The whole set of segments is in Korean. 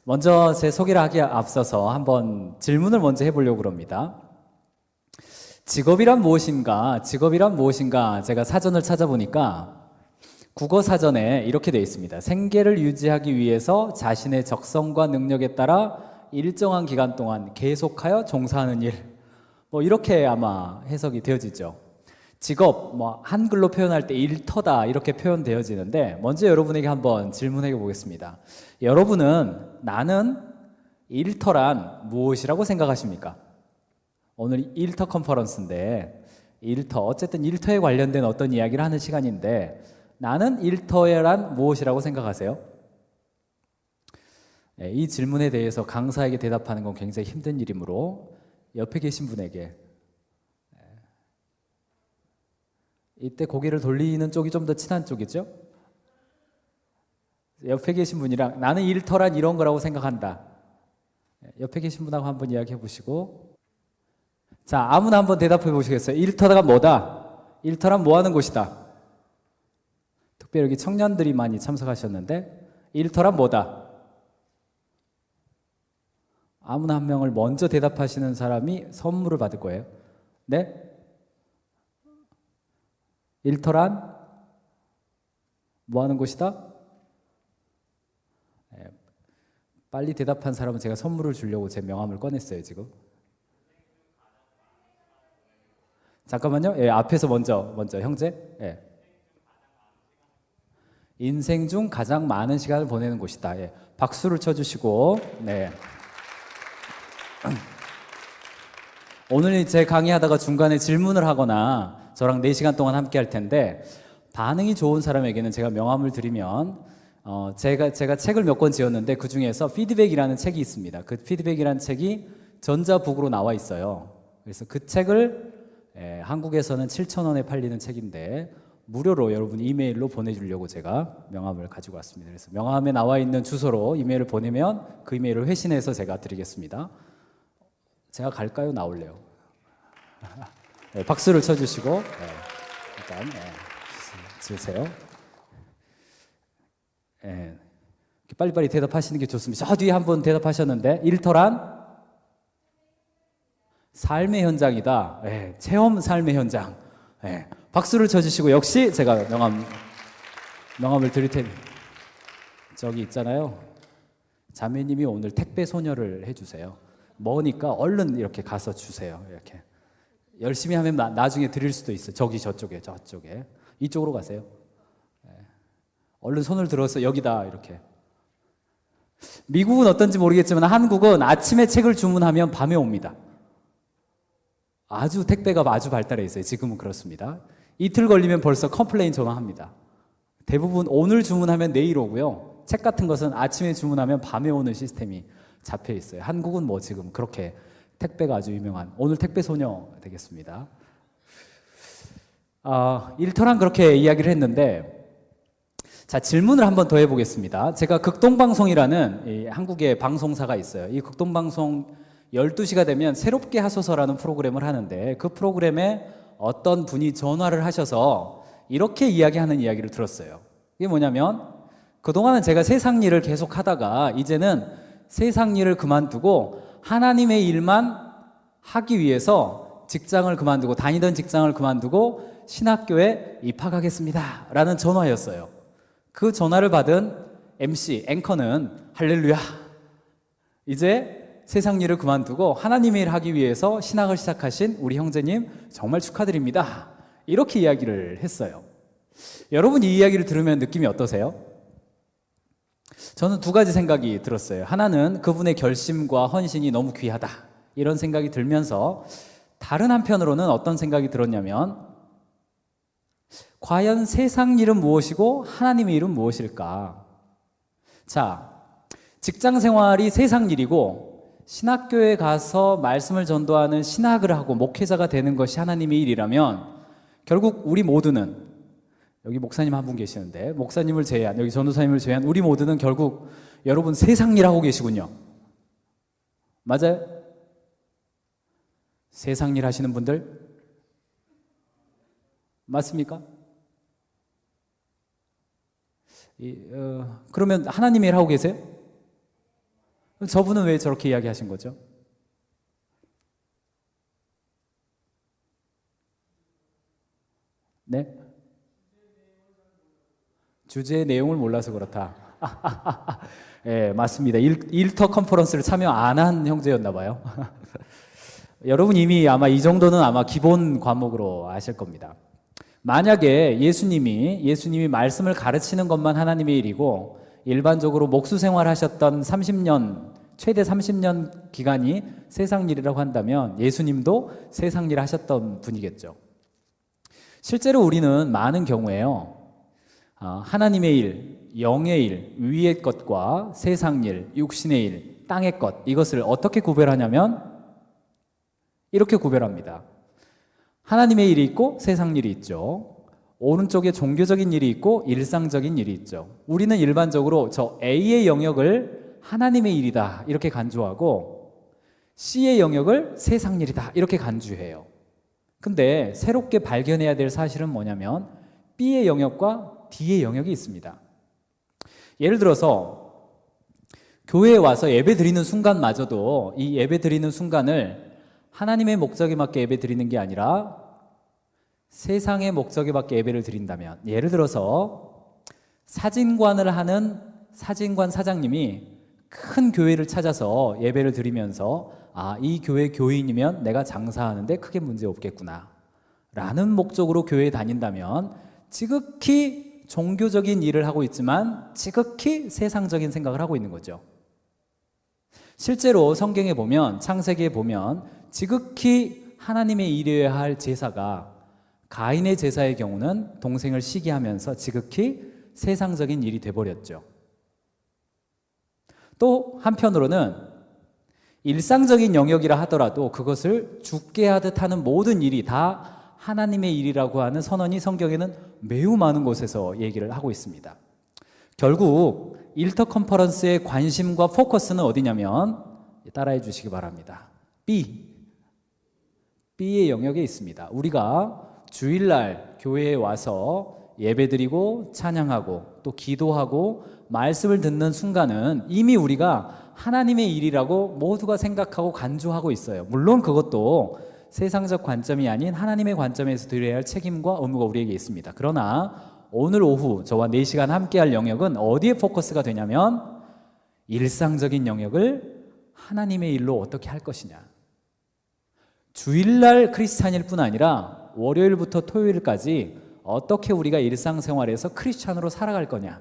먼저 제 소개를 하기에 앞서서 한번 질문을 먼저 해보려고 합니다. 직업이란 무엇인가? 직업이란 무엇인가? 제가 사전을 찾아보니까 국어 사전에 이렇게 되어 있습니다. 생계를 유지하기 위해서 자신의 적성과 능력에 따라 일정한 기간 동안 계속하여 종사하는 일. 뭐 이렇게 아마 해석이 되어지죠. 직업, 뭐 한글로 표현할 때 일터다 이렇게 표현되어지는데 먼저 여러분에게 한번 질문해 보겠습니다. 여러분은 나는 일터란 무엇이라고 생각하십니까? 오늘 일터 컨퍼런스인데 일터, 어쨌든 일터에 관련된 어떤 이야기를 하는 시간인데 나는 일터란 무엇이라고 생각하세요? 이 질문에 대해서 강사에게 대답하는 건 굉장히 힘든 일이므로 옆에 계신 분에게 이때 고개를 돌리는 쪽이 좀 더 친한 쪽이죠? 옆에 계신 분이랑 나는 일터란 이런 거라고 생각한다. 옆에 계신 분하고 한번 이야기해 보시고, 자, 아무나 한번 대답해 보시겠어요? 일터가 뭐다? 일터란 뭐 하는 곳이다? 특별히 여기 청년들이 많이 참석하셨는데 일터란 뭐다? 아무나 한 명을 먼저 대답하시는 사람이 선물을 받을 거예요. 네? 일터란 뭐 하는 곳이다? 빨리 대답한 사람은 제가 선물을 주려고 제 명함을 꺼냈어요, 지금. 잠깐만요. 앞에서 먼저 형제. 인생 중 가장 많은 시간을 보내는 곳이다. 박수를 쳐주시고, 네. 오늘 제 강의하다가 중간에 질문을 하거나 저랑 4시간 동안 함께 할 텐데 반응이 좋은 사람에게는 제가 명함을 드리면 제가 책을 몇 권 지었는데 그 중에서 피드백이라는 책이 있습니다. 그 피드백이라는 책이 전자북으로 나와 있어요. 그래서 그 책을 한국에서는 7,000원에 팔리는 책인데 무료로 여러분 이메일로 보내주려고 제가 명함을 가지고 왔습니다. 그래서 명함에 나와 있는 주소로 이메일을 보내면 그 이메일을 회신해서 제가 드리겠습니다. 제가 갈까요? 나올래요? 네, 박수를 쳐주시고 일단 주세요. 빨리빨리 대답하시는 게 좋습니다. 저 뒤에 한번 대답하셨는데 일터란 삶의 현장이다. 체험 삶의 현장. 박수를 쳐주시고 역시 제가 명함을 드릴 테니 저기 있잖아요. 자매님이 오늘 택배 소녀를 해주세요. 머니까 얼른 이렇게 가서 주세요. 이렇게 열심히 하면 나중에 드릴 수도 있어요. 저쪽에 이쪽으로 가세요. 얼른 손을 들어서 여기다 이렇게. 미국은 어떤지 모르겠지만 한국은 아침에 책을 주문하면 밤에 옵니다. 아주 택배가 아주 발달해 있어요. 지금은 그렇습니다. 이틀 걸리면 벌써 컴플레인 전화합니다. 대부분 오늘 주문하면 내일 오고요. 책 같은 것은 아침에 주문하면 밤에 오는 시스템이 잡혀 있어요. 한국은 뭐 지금 그렇게 택배가 아주 유명한 오늘 택배 소녀 되겠습니다. 일터란 그렇게 이야기를 했는데 자, 질문을 한번 더 해보겠습니다. 제가 극동방송이라는 이 한국의 방송사가 있어요. 이 극동방송 12시가 되면 새롭게 하소서라는 프로그램을 하는데 그 프로그램에 어떤 분이 전화를 하셔서 이렇게 이야기하는 이야기를 들었어요. 이게 뭐냐면 그동안은 제가 세상 일을 계속 하다가 이제는 세상 일을 그만두고 하나님의 일만 하기 위해서 직장을 그만두고 다니던 직장을 그만두고 신학교에 입학하겠습니다 라는 전화였어요. 그 전화를 받은 MC, 앵커는 할렐루야, 이제 세상 일을 그만두고 하나님의 일을 하기 위해서 신학을 시작하신 우리 형제님 정말 축하드립니다 이렇게 이야기를 했어요. 여러분 이 이야기를 들으면 느낌이 어떠세요? 저는 두 가지 생각이 들었어요. 하나는 그분의 결심과 헌신이 너무 귀하다 이런 생각이 들면서 다른 한편으로는 어떤 생각이 들었냐면 과연 세상 일은 무엇이고 하나님의 일은 무엇일까? 자, 직장 생활이 세상 일이고 신학교에 가서 말씀을 전도하는 신학을 하고 목회자가 되는 것이 하나님의 일이라면 결국 우리 모두는 여기 목사님 한 분 계시는데 목사님을 제외한 여기 전도사님을 제외한 우리 모두는 결국 여러분 세상 일 하고 계시군요. 맞아요? 세상 일 하시는 분들 맞습니까? 그러면 하나님의 일 하고 계세요? 저분은 왜 저렇게 이야기하신 거죠? 네? 주제의 내용을 몰라서 그렇다. 예, 맞습니다. 일터 컨퍼런스를 참여 안 한 형제였나 봐요. 여러분 이미 아마 이 정도는 아마 기본 과목으로 아실 겁니다. 만약에 예수님이 말씀을 가르치는 것만 하나님의 일이고 일반적으로 목수 생활하셨던 30년, 최대 30년 기간이 세상 일이라고 한다면 예수님도 세상 일을 하셨던 분이겠죠. 실제로 우리는 많은 경우에요. 하나님의 일, 영의 일, 위의 것과 세상 일, 육신의 일, 땅의 것, 이것을 어떻게 구별하냐면 이렇게 구별합니다. 하나님의 일이 있고 세상 일이 있죠. 오른쪽에 종교적인 일이 있고 일상적인 일이 있죠. 우리는 일반적으로 저 A의 영역을 하나님의 일이다 이렇게 간주하고 C의 영역을 세상 일이다 이렇게 간주해요. 근데 새롭게 발견해야 될 사실은 뭐냐면 B의 영역과 D의 영역이 있습니다. 예를 들어서 교회에 와서 예배 드리는 순간마저도 이 예배 드리는 순간을 하나님의 목적에 맞게 예배 드리는 게 아니라 세상의 목적에 맞게 예배를 드린다면, 예를 들어서 사진관을 하는 사진관 사장님이 큰 교회를 찾아서 예배를 드리면서 이 교회 교인이면 내가 장사하는데 크게 문제 없겠구나 라는 목적으로 교회에 다닌다면 지극히 종교적인 일을 하고 있지만 지극히 세상적인 생각을 하고 있는 거죠. 실제로 성경에 보면, 창세기에 보면 지극히 하나님의 일이어야 할 제사가 가인의 제사의 경우는 동생을 시기하면서 지극히 세상적인 일이 돼버렸죠. 또 한편으로는 일상적인 영역이라 하더라도 그것을 죽게 하듯 하는 모든 일이 다 하나님의 일이라고 하는 선언이 성경에는 매우 많은 곳에서 얘기를 하고 있습니다. 결국 일터 컨퍼런스의 관심과 포커스는 어디냐면, 따라해 주시기 바랍니다. B의 영역에 있습니다. 우리가 주일날 교회에 와서 예배드리고 찬양하고 또 기도하고 말씀을 듣는 순간은 이미 우리가 하나님의 일이라고 모두가 생각하고 간주하고 있어요. 물론 그것도 세상적 관점이 아닌 하나님의 관점에서 드려야 할 책임과 의무가 우리에게 있습니다. 그러나 오늘 오후 저와 4시간 함께할 영역은 어디에 포커스가 되냐면 일상적인 영역을 하나님의 일로 어떻게 할 것이냐. 주일날 크리스찬일 뿐 아니라 월요일부터 토요일까지 어떻게 우리가 일상생활에서 크리스찬으로 살아갈 거냐,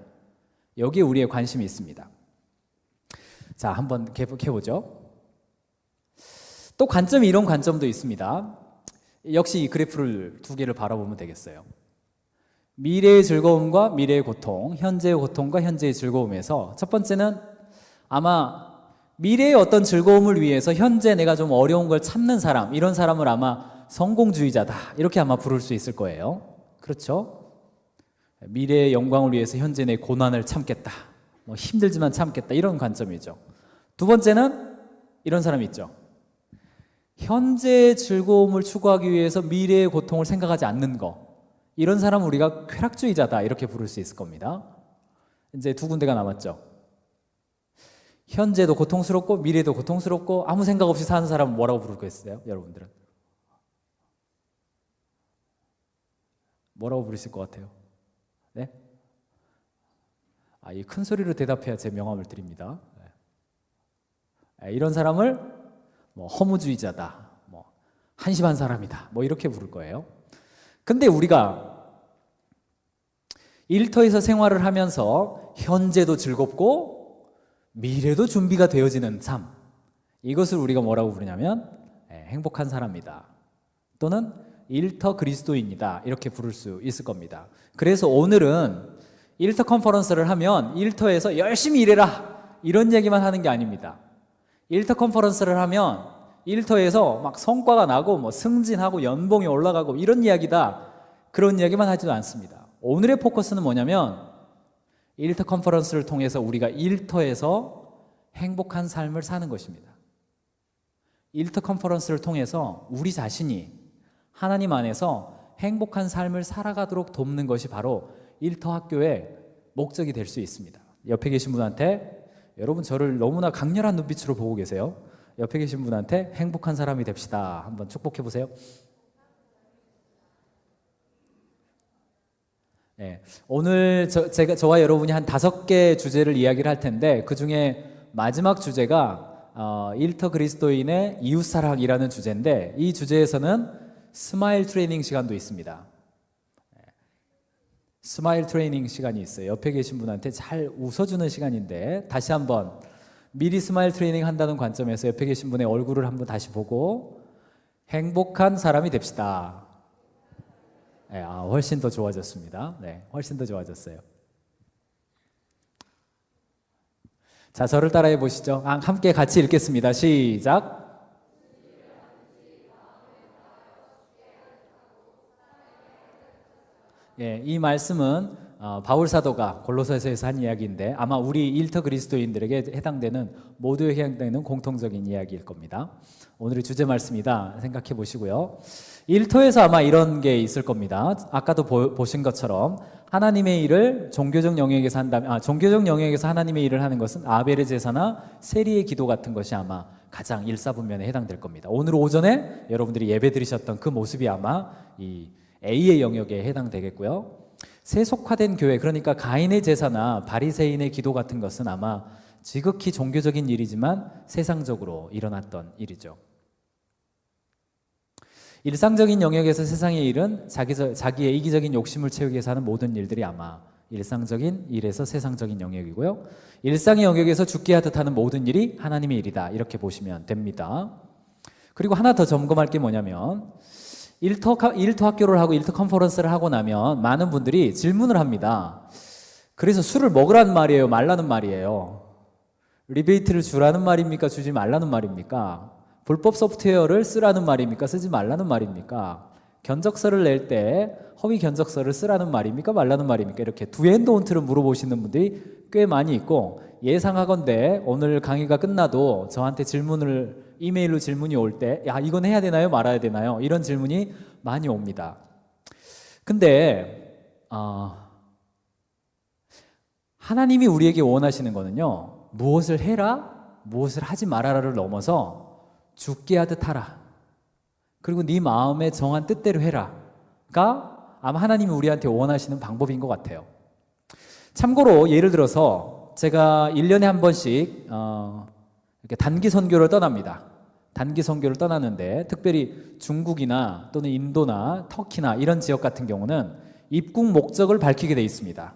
여기에 우리의 관심이 있습니다. 자, 한번 해보죠. 또 관점이 이런 관점도 있습니다. 역시 이 그래프를 두 개를 바라보면 되겠어요. 미래의 즐거움과 미래의 고통, 현재의 고통과 현재의 즐거움에서 첫 번째는 아마 미래의 어떤 즐거움을 위해서 현재 내가 좀 어려운 걸 참는 사람, 이런 사람을 아마 성공주의자다 이렇게 아마 부를 수 있을 거예요. 그렇죠? 미래의 영광을 위해서 현재 내 고난을 참겠다, 힘들지만 참겠다, 이런 관점이죠. 두 번째는 이런 사람이 있죠. 현재의 즐거움을 추구하기 위해서 미래의 고통을 생각하지 않는 거, 이런 사람은 우리가 쾌락주의자다 이렇게 부를 수 있을 겁니다. 이제 두 군데가 남았죠. 현재도 고통스럽고 미래도 고통스럽고 아무 생각 없이 사는 사람은 뭐라고 부를 거겠어요? 여러분들은 뭐라고 부르실 것 같아요? 네? 이 큰 소리로 대답해야 제 명함을 드립니다. 이런 사람을 허무주의자다, 한심한 사람이다, 이렇게 부를 거예요. 근데 우리가 일터에서 생활을 하면서 현재도 즐겁고 미래도 준비가 되어지는 삶, 이것을 우리가 뭐라고 부르냐면 행복한 사람이다, 또는 일터 그리스도인이다, 이렇게 부를 수 있을 겁니다. 그래서 오늘은 일터 컨퍼런스를 하면 일터에서 열심히 일해라 이런 얘기만 하는 게 아닙니다. 일터 컨퍼런스를 하면 일터에서 막 성과가 나고 승진하고 연봉이 올라가고 이런 이야기다, 그런 이야기만 하지도 않습니다. 오늘의 포커스는 뭐냐면 일터 컨퍼런스를 통해서 우리가 일터에서 행복한 삶을 사는 것입니다. 일터 컨퍼런스를 통해서 우리 자신이 하나님 안에서 행복한 삶을 살아가도록 돕는 것이 바로 일터 학교의 목적이 될 수 있습니다. 옆에 계신 분한테 여러분 저를 너무나 강렬한 눈빛으로 보고 계세요. 옆에 계신 분한테 행복한 사람이 됩시다. 한번 축복해 보세요. 네, 오늘 저와 여러분이 한 5개 주제를 이야기를 할 텐데 그 중에 마지막 주제가 일터 그리스도인의 이웃사랑이라는 주제인데 이 주제에서는 스마일 트레이닝 시간도 있습니다. 스마일 트레이닝 시간이 있어요. 옆에 계신 분한테 잘 웃어주는 시간인데 다시 한번 미리 스마일 트레이닝 한다는 관점에서 옆에 계신 분의 얼굴을 한번 다시 보고 행복한 사람이 됩시다. 네, 훨씬 더 좋아졌습니다. 네, 훨씬 더 좋아졌어요. 자, 저를 따라해 보시죠. 함께 같이 읽겠습니다. 시작. 예, 이 말씀은 바울 사도가 골로새서에서 한 이야기인데 아마 우리 일터 그리스도인들에게 해당되는 모두에게 해당되는 공통적인 이야기일 겁니다. 오늘의 주제 말씀이다 생각해 보시고요. 일터에서 아마 이런 게 있을 겁니다. 아까도 보신 것처럼 하나님의 일을 종교적 영역에서 한다면 종교적 영역에서 하나님의 일을 하는 것은 아벨의 제사나 세리의 기도 같은 것이 아마 가장 일사분면에 해당될 겁니다. 오늘 오전에 여러분들이 예배 드리셨던 그 모습이 아마 이 A의 영역에 해당되겠고요. 세속화된 교회, 그러니까 가인의 제사나 바리새인의 기도 같은 것은 아마 지극히 종교적인 일이지만 세상적으로 일어났던 일이죠. 일상적인 영역에서 세상의 일은 자기의 이기적인 욕심을 채우기 위해서 하는 모든 일들이 아마 일상적인 일에서 세상적인 영역이고요. 일상의 영역에서 죽게 하듯 하는 모든 일이 하나님의 일이다. 이렇게 보시면 됩니다. 그리고 하나 더 점검할 게 뭐냐면 일터 학교를 하고 일터 컨퍼런스를 하고 나면 많은 분들이 질문을 합니다. 그래서 술을 먹으라는 말이에요? 말라는 말이에요? 리베이트를 주라는 말입니까? 주지 말라는 말입니까? 불법 소프트웨어를 쓰라는 말입니까? 쓰지 말라는 말입니까? 견적서를 낼 때 허위 견적서를 쓰라는 말입니까? 말라는 말입니까? 이렇게 두앤돈트를 물어보시는 분들이 꽤 많이 있고 예상하건대 오늘 강의가 끝나도 저한테 이메일로 질문이 올 때 야, 이건 해야 되나요? 말아야 되나요? 이런 질문이 많이 옵니다. 근데 하나님이 우리에게 원하시는 거는요, 무엇을 해라, 무엇을 하지 말아라를 넘어서 죽게 하듯 하라, 그리고 네 마음에 정한 뜻대로 해라가 아마 하나님이 우리한테 원하시는 방법인 것 같아요. 참고로 예를 들어서 제가 1년에 한 번씩 이렇게 단기 선교를 떠납니다. 단기 선교를 떠나는데 특별히 중국이나 또는 인도나 터키나 이런 지역 같은 경우는 입국 목적을 밝히게 돼 있습니다.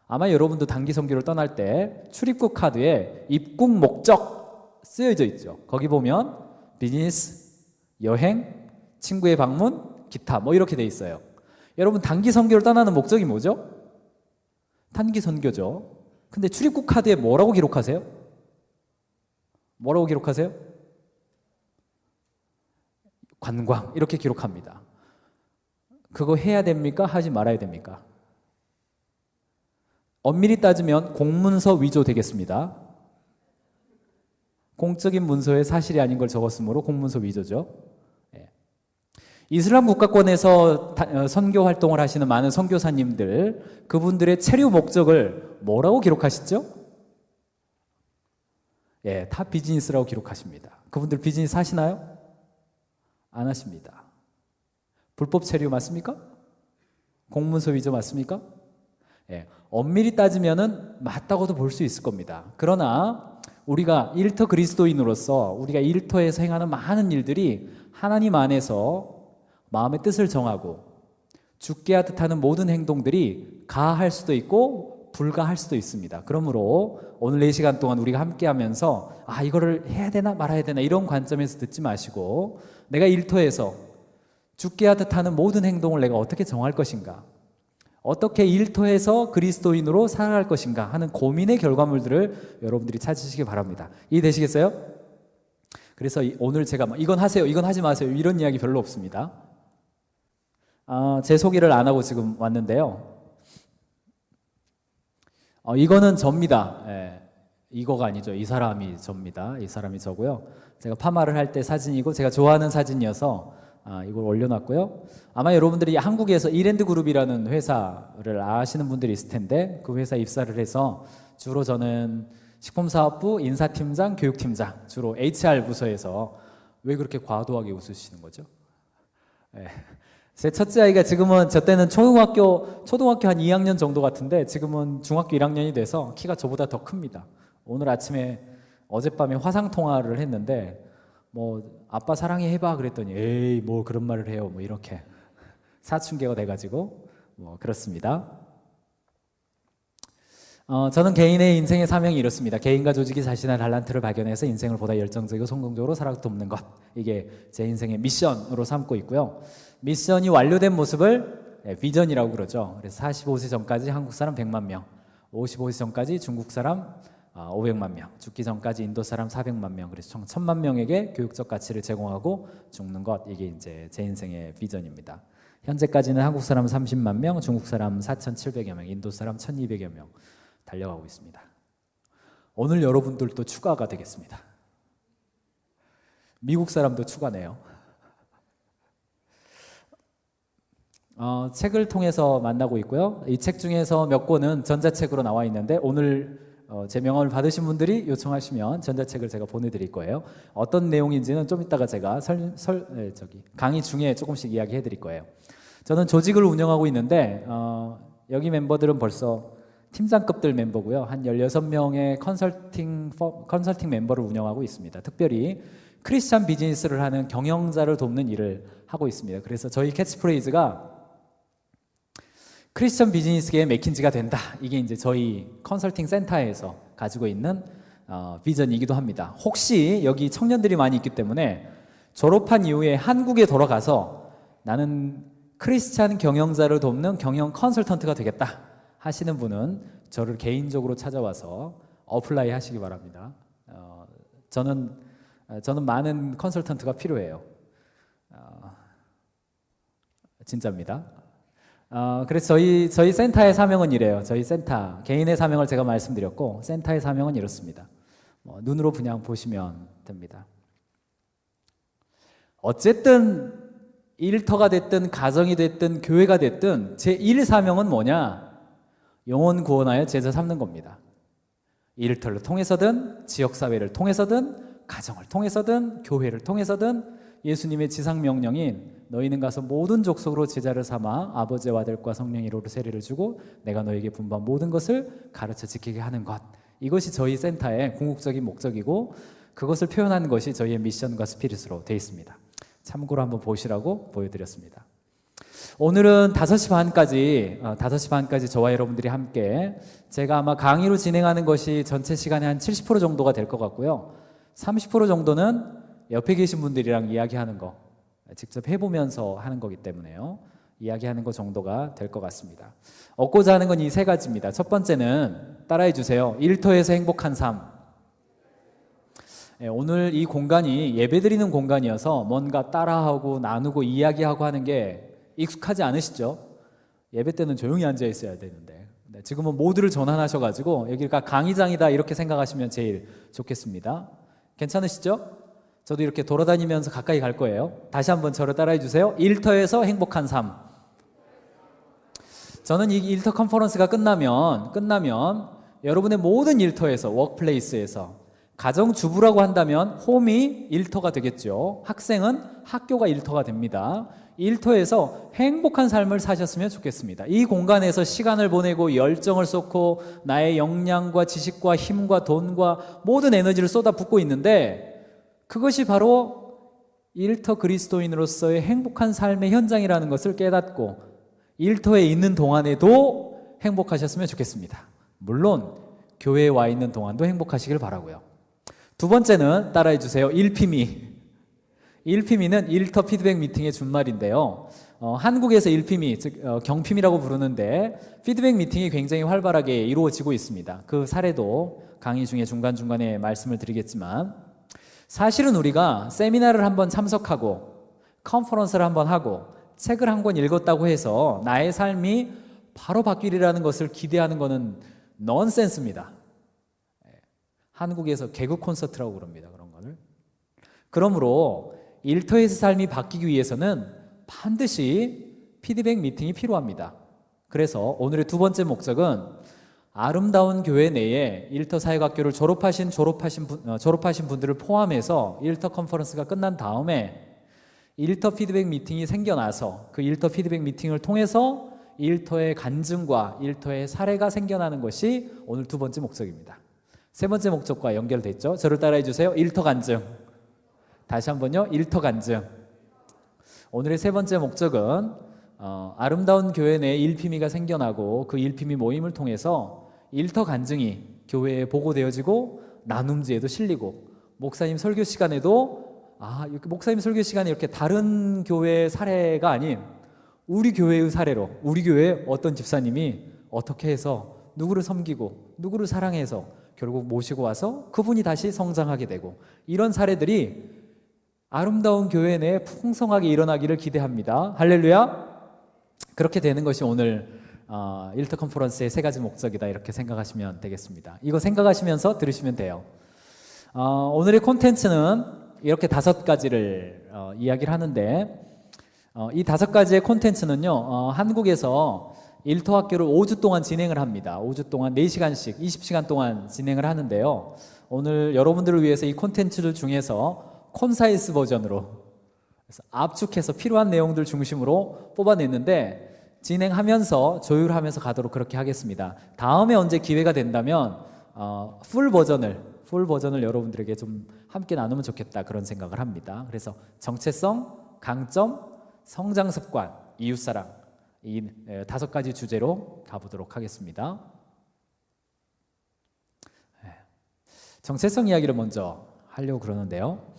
아마 여러분도 단기 선교를 떠날 때 출입국 카드에 입국 목적 쓰여져 있죠. 거기 보면 비즈니스, 여행, 친구의 방문, 기타 뭐 이렇게 돼 있어요. 여러분 단기 선교를 떠나는 목적이 뭐죠? 단기 선교죠. 근데 출입국 카드에 뭐라고 기록하세요? 뭐라고 기록하세요? 관광 이렇게 기록합니다. 그거 해야 됩니까? 하지 말아야 됩니까? 엄밀히 따지면 공문서 위조 되겠습니다. 공적인 문서에 사실이 아닌 걸 적었으므로 공문서 위조죠. 이슬람 국가권에서 선교 활동을 하시는 많은 선교사님들, 그분들의 체류 목적을 뭐라고 기록하시죠? 예, 다 비즈니스라고 기록하십니다. 그분들 비즈니스 하시나요? 안 하십니다. 불법 체류 맞습니까? 공문서 위조 맞습니까? 예, 엄밀히 따지면은 맞다고도 볼 수 있을 겁니다. 그러나 우리가 일터 그리스도인으로서 우리가 일터에서 행하는 많은 일들이 하나님 안에서 마음의 뜻을 정하고 죽게 하듯 하는 모든 행동들이 가할 수도 있고 불가할 수도 있습니다. 그러므로 오늘 4시간 동안 우리가 함께 하면서 이거를 해야 되나 말아야 되나 이런 관점에서 듣지 마시고 내가 일터에서 죽게 하듯 하는 모든 행동을 내가 어떻게 정할 것인가, 어떻게 일터에서 그리스도인으로 살아갈 것인가 하는 고민의 결과물들을 여러분들이 찾으시기 바랍니다. 이해되시겠어요? 그래서 오늘 제가 이건 하세요, 이건 하지 마세요 이런 이야기 별로 없습니다. 제 소개를 안 하고 지금 왔는데요. 이거는 저입니다. 예, 이거가 아니죠. 이 사람이 저입니다. 이 사람이 저고요. 제가 파마를 할 때 사진이고 제가 좋아하는 사진이어서 이걸 올려놨고요. 아마 여러분들이 한국에서 이랜드 그룹이라는 회사를 아시는 분들이 있을 텐데 그 회사 입사를 해서 주로 저는 식품사업부, 인사팀장, 교육팀장 주로 HR 부서에서 왜 그렇게 과도하게 웃으시는 거죠? 네. 제 첫째 아이가 지금은 저 때는 초등학교 한 2학년 정도 같은데 지금은 중학교 1학년이 돼서 키가 저보다 더 큽니다. 오늘 아침에 어젯밤에 화상 통화를 했는데 뭐 아빠 사랑해 해봐 그랬더니 에이 뭐 그런 말을 해요 뭐 이렇게 사춘기가 돼가지고 뭐 그렇습니다. 저는 개인의 인생의 사명이 이렇습니다. 개인과 조직이 자신의 달란트를 발견해서 인생을 보다 열정적이고 성공적으로 살아 돕는 것. 이게 제 인생의 미션으로 삼고 있고요. 미션이 완료된 모습을 비전이라고 그러죠. 그래서 45세 전까지 한국 사람 100만 명, 55세 전까지 중국 사람 500만 명, 죽기 전까지 인도 사람 400만 명, 그래서 총 1000만 명에게 교육적 가치를 제공하고 죽는 것. 이게 이제 제 인생의 비전입니다. 현재까지는 한국 사람 30만 명, 중국 사람 4,700여 명, 인도 사람 1,200여 명 달려가고 있습니다. 오늘 여러분들도 추가가 되겠습니다. 미국 사람도 추가네요. 책을 통해서 만나고 있고요. 이 책 중에서 몇 권은 전자책으로 나와 있는데 오늘 제 명함을 받으신 분들이 요청하시면 전자책을 제가 보내드릴 거예요. 어떤 내용인지는 좀 이따가 제가 강의 중에 조금씩 이야기해 드릴 거예요. 저는 조직을 운영하고 있는데 여기 멤버들은 벌써 팀장급들 멤버고요. 한 16명의 컨설팅 멤버를 운영하고 있습니다. 특별히 크리스찬 비즈니스를 하는 경영자를 돕는 일을 하고 있습니다. 그래서 저희 캐치프레이즈가 크리스찬 비즈니스계의 맥킨지가 된다. 이게 이제 저희 컨설팅 센터에서 가지고 있는 비전이기도 합니다. 혹시 여기 청년들이 많이 있기 때문에 졸업한 이후에 한국에 돌아가서 나는 크리스찬 경영자를 돕는 경영 컨설턴트가 되겠다 하시는 분은 저를 개인적으로 찾아와서 어플라이 하시기 바랍니다. 저는 많은 컨설턴트가 필요해요. 진짜입니다. 그래서 저희 센터의 사명은 이래요. 저희 센터 개인의 사명을 제가 말씀드렸고 센터의 사명은 이렇습니다. 눈으로 그냥 보시면 됩니다. 어쨌든 일터가 됐든 가정이 됐든 교회가 됐든 제 1사명은 뭐냐? 영혼 구원하여 제자 삼는 겁니다. 일터를 통해서든 지역사회를 통해서든 가정을 통해서든 교회를 통해서든 예수님의 지상명령인 너희는 가서 모든 족속으로 제자를 삼아 아버지와 아들과 성령의 이름으로 세례를 주고 내가 너에게 분부한 모든 것을 가르쳐 지키게 하는 것. 이것이 저희 센터의 궁극적인 목적이고 그것을 표현하는 것이 저희의 미션과 스피릿으로 되어 있습니다. 참고로 한번 보시라고 보여드렸습니다. 오늘은 5시 반까지 저와 여러분들이 함께 제가 아마 강의로 진행하는 것이 전체 시간의 한 70% 정도가 될 것 같고요. 30% 정도는 옆에 계신 분들이랑 이야기하는 거 직접 해보면서 하는 거기 때문에요. 이야기하는 거 정도가 될 것 같습니다. 얻고자 하는 건 이 3가지입니다. 첫 번째는 따라해 주세요. 일터에서 행복한 삶. 오늘 이 공간이 예배드리는 공간이어서 뭔가 따라하고 나누고 이야기하고 하는 게 익숙하지 않으시죠? 예배 때는 조용히 앉아 있어야 되는데 지금은 모두를 전환하셔가지고 여기가 강의장이다 이렇게 생각하시면 제일 좋겠습니다. 괜찮으시죠? 저도 이렇게 돌아다니면서 가까이 갈 거예요. 다시 한번 저를 따라해 주세요. 일터에서 행복한 삶. 저는 이 일터 컨퍼런스가 끝나면 여러분의 모든 일터에서 워크플레이스에서 가정주부라고 한다면 홈이 일터가 되겠죠. 학생은 학교가 일터가 됩니다. 일터에서 행복한 삶을 사셨으면 좋겠습니다. 이 공간에서 시간을 보내고 열정을 쏟고 나의 역량과 지식과 힘과 돈과 모든 에너지를 쏟아붓고 있는데 그것이 바로 일터 그리스도인으로서의 행복한 삶의 현장이라는 것을 깨닫고 일터에 있는 동안에도 행복하셨으면 좋겠습니다. 물론 교회에 와 있는 동안도 행복하시길 바라고요. 두 번째는 따라해 주세요. 일피미는 일터 피드백 미팅의 준말인데요. 한국에서 일피미, 즉 경피미라고 부르는데 피드백 미팅이 굉장히 활발하게 이루어지고 있습니다. 그 사례도 강의 중에 중간중간에 말씀을 드리겠지만 사실은 우리가 세미나를 한번 참석하고 컨퍼런스를 한번 하고 책을 한 권 읽었다고 해서 나의 삶이 바로 바뀌리라는 것을 기대하는 것은 넌센스입니다. 한국에서 개그 콘서트라고 그럽니다. 그런 거를. 그러므로 일터에서 삶이 바뀌기 위해서는 반드시 피드백 미팅이 필요합니다. 그래서 오늘의 두 번째 목적은 아름다운 교회 내에 일터 사회학교를 졸업하신 분들을 포함해서 일터 컨퍼런스가 끝난 다음에 일터 피드백 미팅이 생겨나서 그 일터 피드백 미팅을 통해서 일터의 간증과 일터의 사례가 생겨나는 것이 오늘 두 번째 목적입니다. 세 번째 목적과 연결됐죠? 저를 따라해 주세요. 일터 간증. 다시 한번요. 일터 간증. 오늘의 세 번째 목적은 아름다운 교회 내에 일피미가 생겨나고 그 일피미 모임을 통해서 일터 간증이 교회에 보고되어지고 나눔지에도 실리고 목사님 설교 시간에도 이렇게 목사님 설교 시간에 이렇게 다른 교회 사례가 아닌 우리 교회의 사례로 우리 교회에 어떤 집사님이 어떻게 해서 누구를 섬기고 누구를 사랑해서 결국 모시고 와서 그분이 다시 성장하게 되고 이런 사례들이 아름다운 교회 내에 풍성하게 일어나기를 기대합니다. 할렐루야. 그렇게 되는 것이 오늘 일터 컨퍼런스의 세 가지 목적이다 이렇게 생각하시면 되겠습니다. 이거 생각하시면서 들으시면 돼요. 오늘의 콘텐츠는 이렇게 5가지를 이야기를 하는데 이 5가지의 콘텐츠는요 한국에서 일터 학교를 5주 동안 진행을 합니다. 5주 동안 4시간씩 20시간 동안 진행을 하는데요 오늘 여러분들을 위해서 이 콘텐츠들 중에서 콘사이스 버전으로 압축해서 필요한 내용들 중심으로 뽑아냈는데 진행하면서 조율하면서 가도록 그렇게 하겠습니다. 다음에 언제 기회가 된다면 풀 버전을 여러분들에게 좀 함께 나누면 좋겠다 그런 생각을 합니다. 그래서 정체성, 강점, 성장 습관, 이웃사랑 이 5가지 주제로 가보도록 하겠습니다. 정체성 이야기를 먼저 하려고 그러는데요.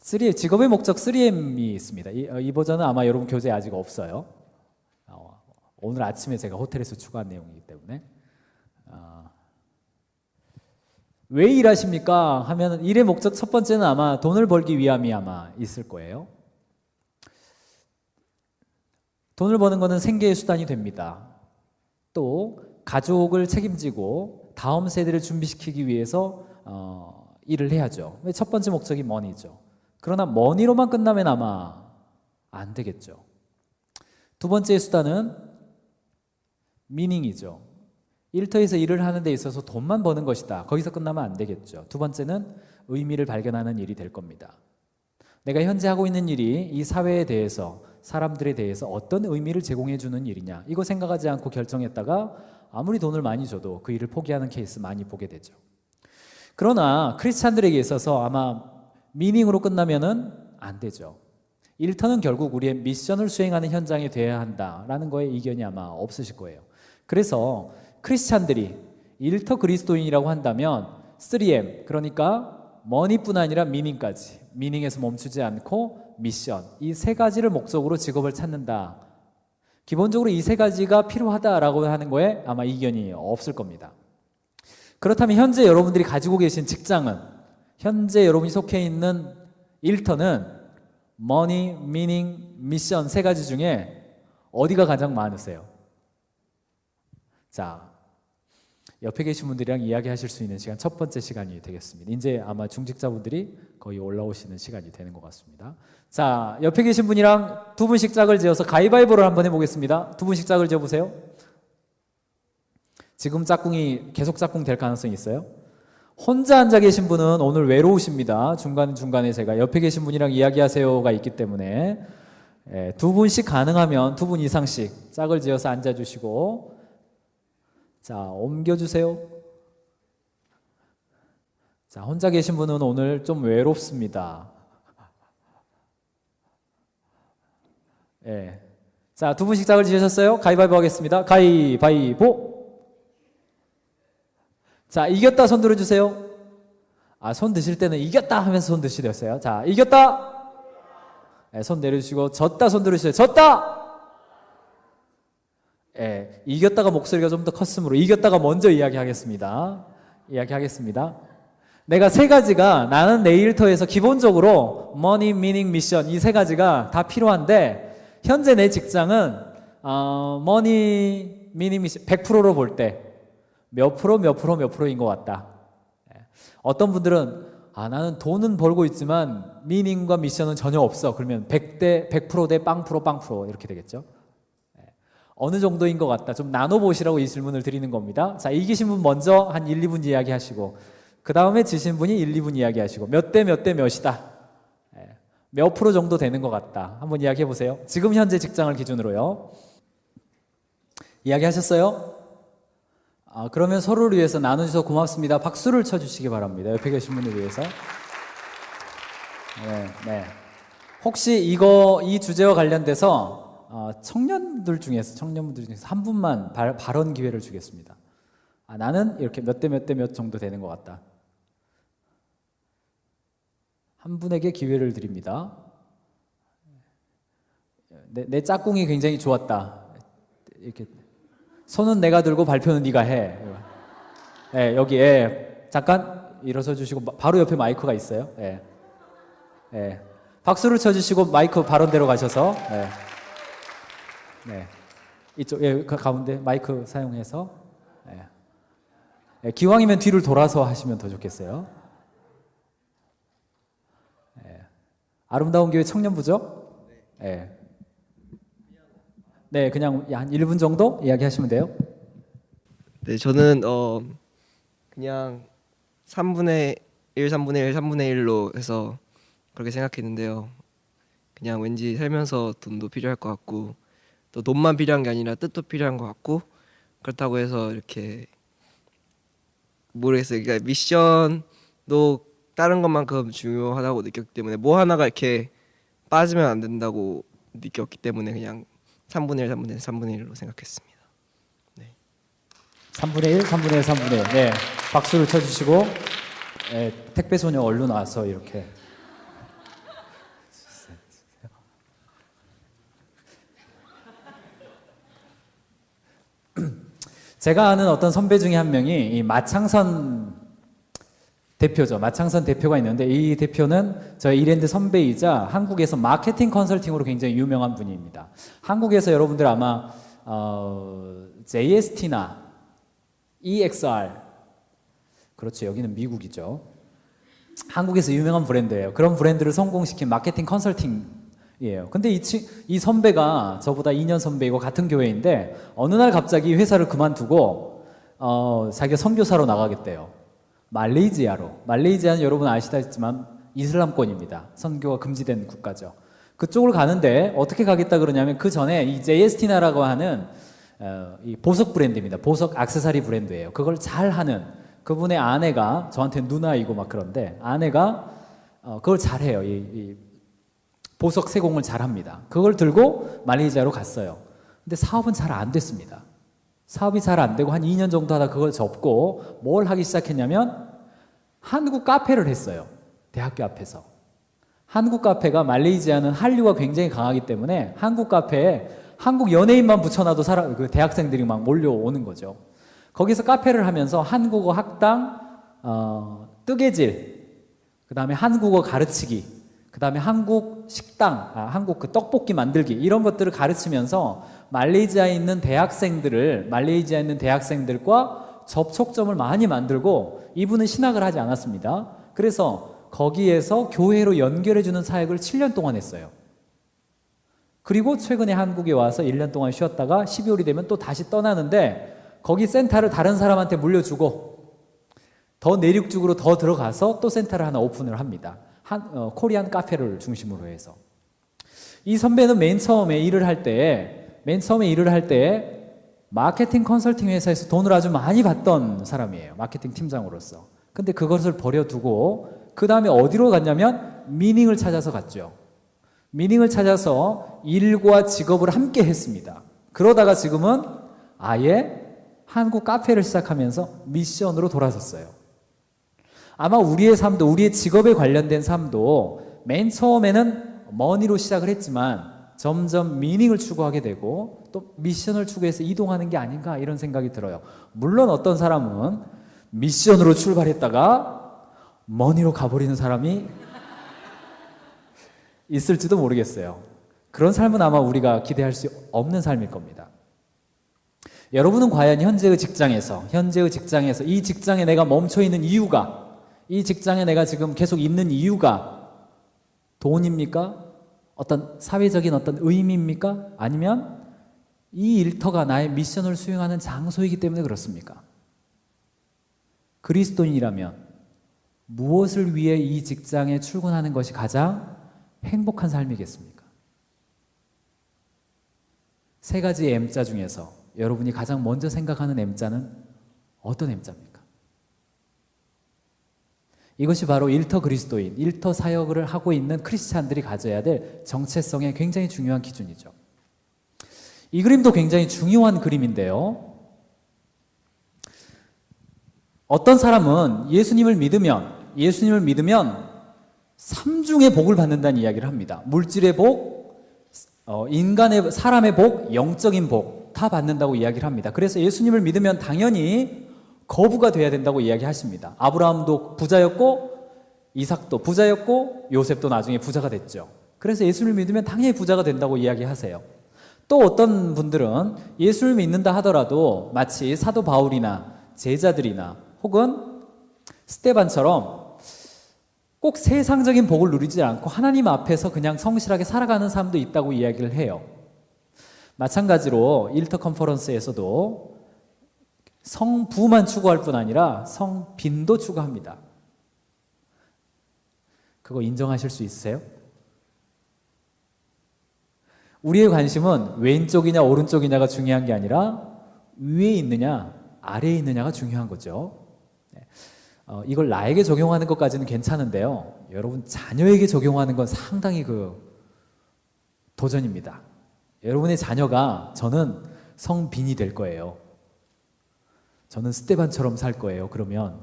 3M, 직업의 목적 3M이 있습니다. 이 버전은 아마 여러분 교재에 아직 없어요. 오늘 아침에 제가 호텔에서 추가한 내용이기 때문에 왜 일하십니까? 하면 일의 목적 첫 번째는 아마 돈을 벌기 위함이 아마 있을 거예요. 돈을 버는 것은 생계의 수단이 됩니다. 또 가족을 책임지고 다음 세대를 준비시키기 위해서 일을 해야죠. 첫 번째 목적이 머니죠. 그러나 머니로만 끝나면 아마 안 되겠죠. 두 번째 수단은 미닝이죠. 일터에서 일을 하는 데 있어서 돈만 버는 것이다. 거기서 끝나면 안 되겠죠. 두 번째는 의미를 발견하는 일이 될 겁니다. 내가 현재 하고 있는 일이 이 사회에 대해서 사람들에 대해서 어떤 의미를 제공해 주는 일이냐 이거 생각하지 않고 결정했다가 아무리 돈을 많이 줘도 그 일을 포기하는 케이스 많이 보게 되죠. 그러나 크리스찬들에게 있어서 아마 미닝으로 끝나면은 안 되죠. 일터는 결국 우리의 미션을 수행하는 현장이 되어야 한다라는 거에 이견이 아마 없으실 거예요. 그래서 크리스찬들이 일터 그리스도인이라고 한다면 3M 그러니까 머니뿐 아니라 미닝까지 미닝에서 멈추지 않고 미션 이 3가지를 목적으로 직업을 찾는다. 기본적으로 이 3가지가 필요하다라고 하는 거에 아마 이견이 없을 겁니다. 그렇다면 현재 여러분들이 가지고 계신 직장은 현재 여러분이 속해 있는 일터는 머니, 미닝, 미션 3가지 중에 어디가 가장 많으세요? 자, 옆에 계신 분들이랑 이야기하실 수 있는 시간 첫 번째 시간이 되겠습니다. 이제 아마 중직자분들이 거의 올라오시는 시간이 되는 것 같습니다. 자, 옆에 계신 분이랑 2분씩 짝을 지어서 가위바위보를 한번 해보겠습니다. 2분씩 짝을 지어보세요. 지금 짝꿍이 계속 짝꿍 될 가능성이 있어요. 혼자 앉아 계신 분은 오늘 외로우십니다. 중간중간에 제가 옆에 계신 분이랑 이야기하세요가 있기 때문에 2분씩 가능하면 2분 이상씩 짝을 지어서 앉아주시고 자, 옮겨주세요. 자, 혼자 계신 분은 오늘 좀 외롭습니다. 예. 자, 2분씩 짝을 지으셨어요? 가위바위보 하겠습니다. 가위바위보. 자, 이겼다 손 들어주세요. 손 드실 때는 이겼다 하면서 손 드시렸어요. 자, 이겼다. 네, 손 내려주시고 졌다 손 들어주세요. 졌다. 예, 이겼다가 목소리가 좀 더 컸으므로 이겼다가 먼저 이야기하겠습니다. 내가 3가지가 나는 내 일터에서 기본적으로 머니, 미닝, 미션 이 3가지가 다 필요한데 현재 내 직장은 머니, 미닝, 미션 100%로 볼 때 몇 프로인 것 같다. 어떤 분들은 나는 돈은 벌고 있지만 미닝과 미션은 전혀 없어. 그러면 100% 대 빵프로 이렇게 되겠죠. 어느 정도인 것 같다. 좀 나눠보시라고 이 질문을 드리는 겁니다. 자, 이기신 분 먼저 한 1, 2분 이야기 하시고, 그 다음에 지신 분이 1, 2분 이야기 하시고, 몇 대 몇이다. 몇 프로 정도 되는 것 같다. 한번 이야기해 보세요. 지금 현재 직장을 기준으로요. 이야기 하셨어요? 그러면 서로를 위해서 나눠주셔서 고맙습니다. 박수를 쳐주시기 바랍니다. 옆에 계신 분을 위해서. 네. 혹시 이 주제와 관련돼서 청년분들 중에서 한 분만 발언 기회를 주겠습니다. 나는 이렇게 몇 대 몇 정도 되는 것 같다. 한 분에게 기회를 드립니다. 내 짝꿍이 굉장히 좋았다. 이렇게 손은 내가 들고 발표는 네가 해. 네, 여기에 잠깐 일어서 주시고 바로 옆에 마이크가 있어요. 네. 박수를 쳐주시고 마이크 발언대로 가셔서. 네. 이쪽 그 가운데 마이크 사용해서. 기왕이면 뒤를 돌아서 하시면 더 좋겠어요. 아름다운 교회 청년부죠? 네, 그냥 한 1분 정도 이야기하시면 돼요. 네, 저는 그냥 3분의 1, 3분의 1, 3분의 1로 해서 그렇게 생각했는데요. 그냥 왠지 살면서 돈도 필요할 것 같고 또 돈만 필요한 게 아니라 뜻도 필요한 것 같고 그렇다고 해서 이렇게 모르겠어요. 그러니까 미션도 다른 것만큼 중요하다고 느꼈기 때문에 뭐 하나가 이렇게 빠지면 안 된다고 느꼈기 때문에 그냥 3분의 1, 3분의 1, 3분의 1로 생각했습니다. 네. 3분의 1, 3분의 1, 3분의 1. 네, 박수를 쳐주시고 택배소녀 얼른 와서 이렇게. 제가 아는 어떤 선배 중에 한 명이 이 마창선 대표죠. 마창선 대표가 있는데 이 대표는 저희 이랜드 선배이자 한국에서 마케팅 컨설팅으로 굉장히 유명한 분입니다. 한국에서 여러분들 아마 JST나 EXR, 그렇죠. 여기는 미국이죠. 한국에서 유명한 브랜드예요. 그런 브랜드를 성공시킨 마케팅 컨설팅이에요. 근데 이 선배가 저보다 2년 선배이고 같은 교회인데 어느 날 갑자기 회사를 그만두고 자기가 선교사로 나가겠대요. 말레이시아는 여러분 아시다시만 이슬람권입니다. 선교가 금지된 국가죠. 그쪽을 가는데 어떻게 가겠다 그러냐면 그 전에 이 JST나라고 하는 이 보석 브랜드입니다. 보석 액세서리 브랜드예요. 그걸 잘 하는 그분의 아내가 저한테 누나이고 막 그런데 아내가 그걸 잘해요. 이 보석 세공을 잘합니다. 그걸 들고 말레이시아로 갔어요. 근데 사업은 잘 안 됐습니다. 사업이 잘 안 되고 한 2년 정도 하다 그걸 접고 뭘 하기 시작했냐면 한국 카페를 했어요. 대학교 앞에서. 한국 카페가 말레이시아는 한류가 굉장히 강하기 때문에 한국 카페에 한국 연예인만 붙여놔도 그 대학생들이 막 몰려오는 거죠. 거기서 카페를 하면서 한국어 학당, 뜨개질, 그 다음에 한국어 가르치기, 그 다음에 한국 식당, 한국 그 떡볶이 만들기 이런 것들을 가르치면서 말레이시아에 있는 대학생들과 접촉점을 많이 만들고 이분은 신학을 하지 않았습니다. 그래서 거기에서 교회로 연결해주는 사역을 7년 동안 했어요. 그리고 최근에 한국에 와서 1년 동안 쉬었다가 12월이 되면 또 다시 떠나는데 거기 센터를 다른 사람한테 물려주고 더 내륙 쪽으로 더 들어가서 또 센터를 하나 오픈을 합니다. 코리안 카페를 중심으로 해서. 이 선배는 맨 처음에 일을 할 때 마케팅 컨설팅 회사에서 돈을 아주 많이 받던 사람이에요. 마케팅 팀장으로서. 근데 그것을 버려두고 그 다음에 어디로 갔냐면 미닝을 찾아서 갔죠. 미닝을 찾아서 일과 직업을 함께 했습니다. 그러다가 지금은 아예 한국 카페를 시작하면서 미션으로 돌아섰어요. 아마 우리의 삶도, 우리의 직업에 관련된 삶도 맨 처음에는 머니로 시작을 했지만 점점 미닝을 추구하게 되고 또 미션을 추구해서 이동하는 게 아닌가 이런 생각이 들어요. 물론 어떤 사람은 미션으로 출발했다가 머니로 가버리는 사람이 있을지도 모르겠어요. 그런 삶은 아마 우리가 기대할 수 없는 삶일 겁니다. 여러분은 과연 현재의 직장에서 이 직장에 내가 멈춰 있는 이유가 이 직장에 내가 지금 계속 있는 이유가 돈입니까? 어떤 사회적인 어떤 의미입니까? 아니면 이 일터가 나의 미션을 수행하는 장소이기 때문에 그렇습니까? 그리스도인이라면 무엇을 위해 이 직장에 출근하는 것이 가장 행복한 삶이겠습니까? 세 가지 M자 중에서 여러분이 가장 먼저 생각하는 M자는 어떤 M자입니까? 이것이 바로 일터 그리스도인, 일터 사역을 하고 있는 크리스찬들이 가져야 될 정체성의 굉장히 중요한 기준이죠. 이 그림도 굉장히 중요한 그림인데요. 어떤 사람은 예수님을 믿으면 삼중의 복을 받는다는 이야기를 합니다. 물질의 복, 인간의 사람의 복, 영적인 복 다 받는다고 이야기를 합니다. 그래서 예수님을 믿으면 당연히 거부가 돼야 된다고 이야기하십니다. 아브라함도 부자였고 이삭도 부자였고 요셉도 나중에 부자가 됐죠. 그래서 예수를 믿으면 당연히 부자가 된다고 이야기하세요. 또 어떤 분들은 예수를 믿는다 하더라도 마치 사도 바울이나 제자들이나 혹은 스데반처럼 꼭 세상적인 복을 누리지 않고 하나님 앞에서 그냥 성실하게 살아가는 사람도 있다고 이야기를 해요. 마찬가지로 일터 컨퍼런스에서도 성부만 추구할 뿐 아니라 성빈도 추구합니다. 그거 인정하실 수 있으세요? 우리의 관심은 왼쪽이냐 오른쪽이냐가 중요한 게 아니라 위에 있느냐 아래에 있느냐가 중요한 거죠. 이걸 나에게 적용하는 것까지는 괜찮은데요. 여러분 자녀에게 적용하는 건 상당히 도전입니다. 여러분의 자녀가 저는 성빈이 될 거예요. 저는 스데반처럼 살 거예요. 그러면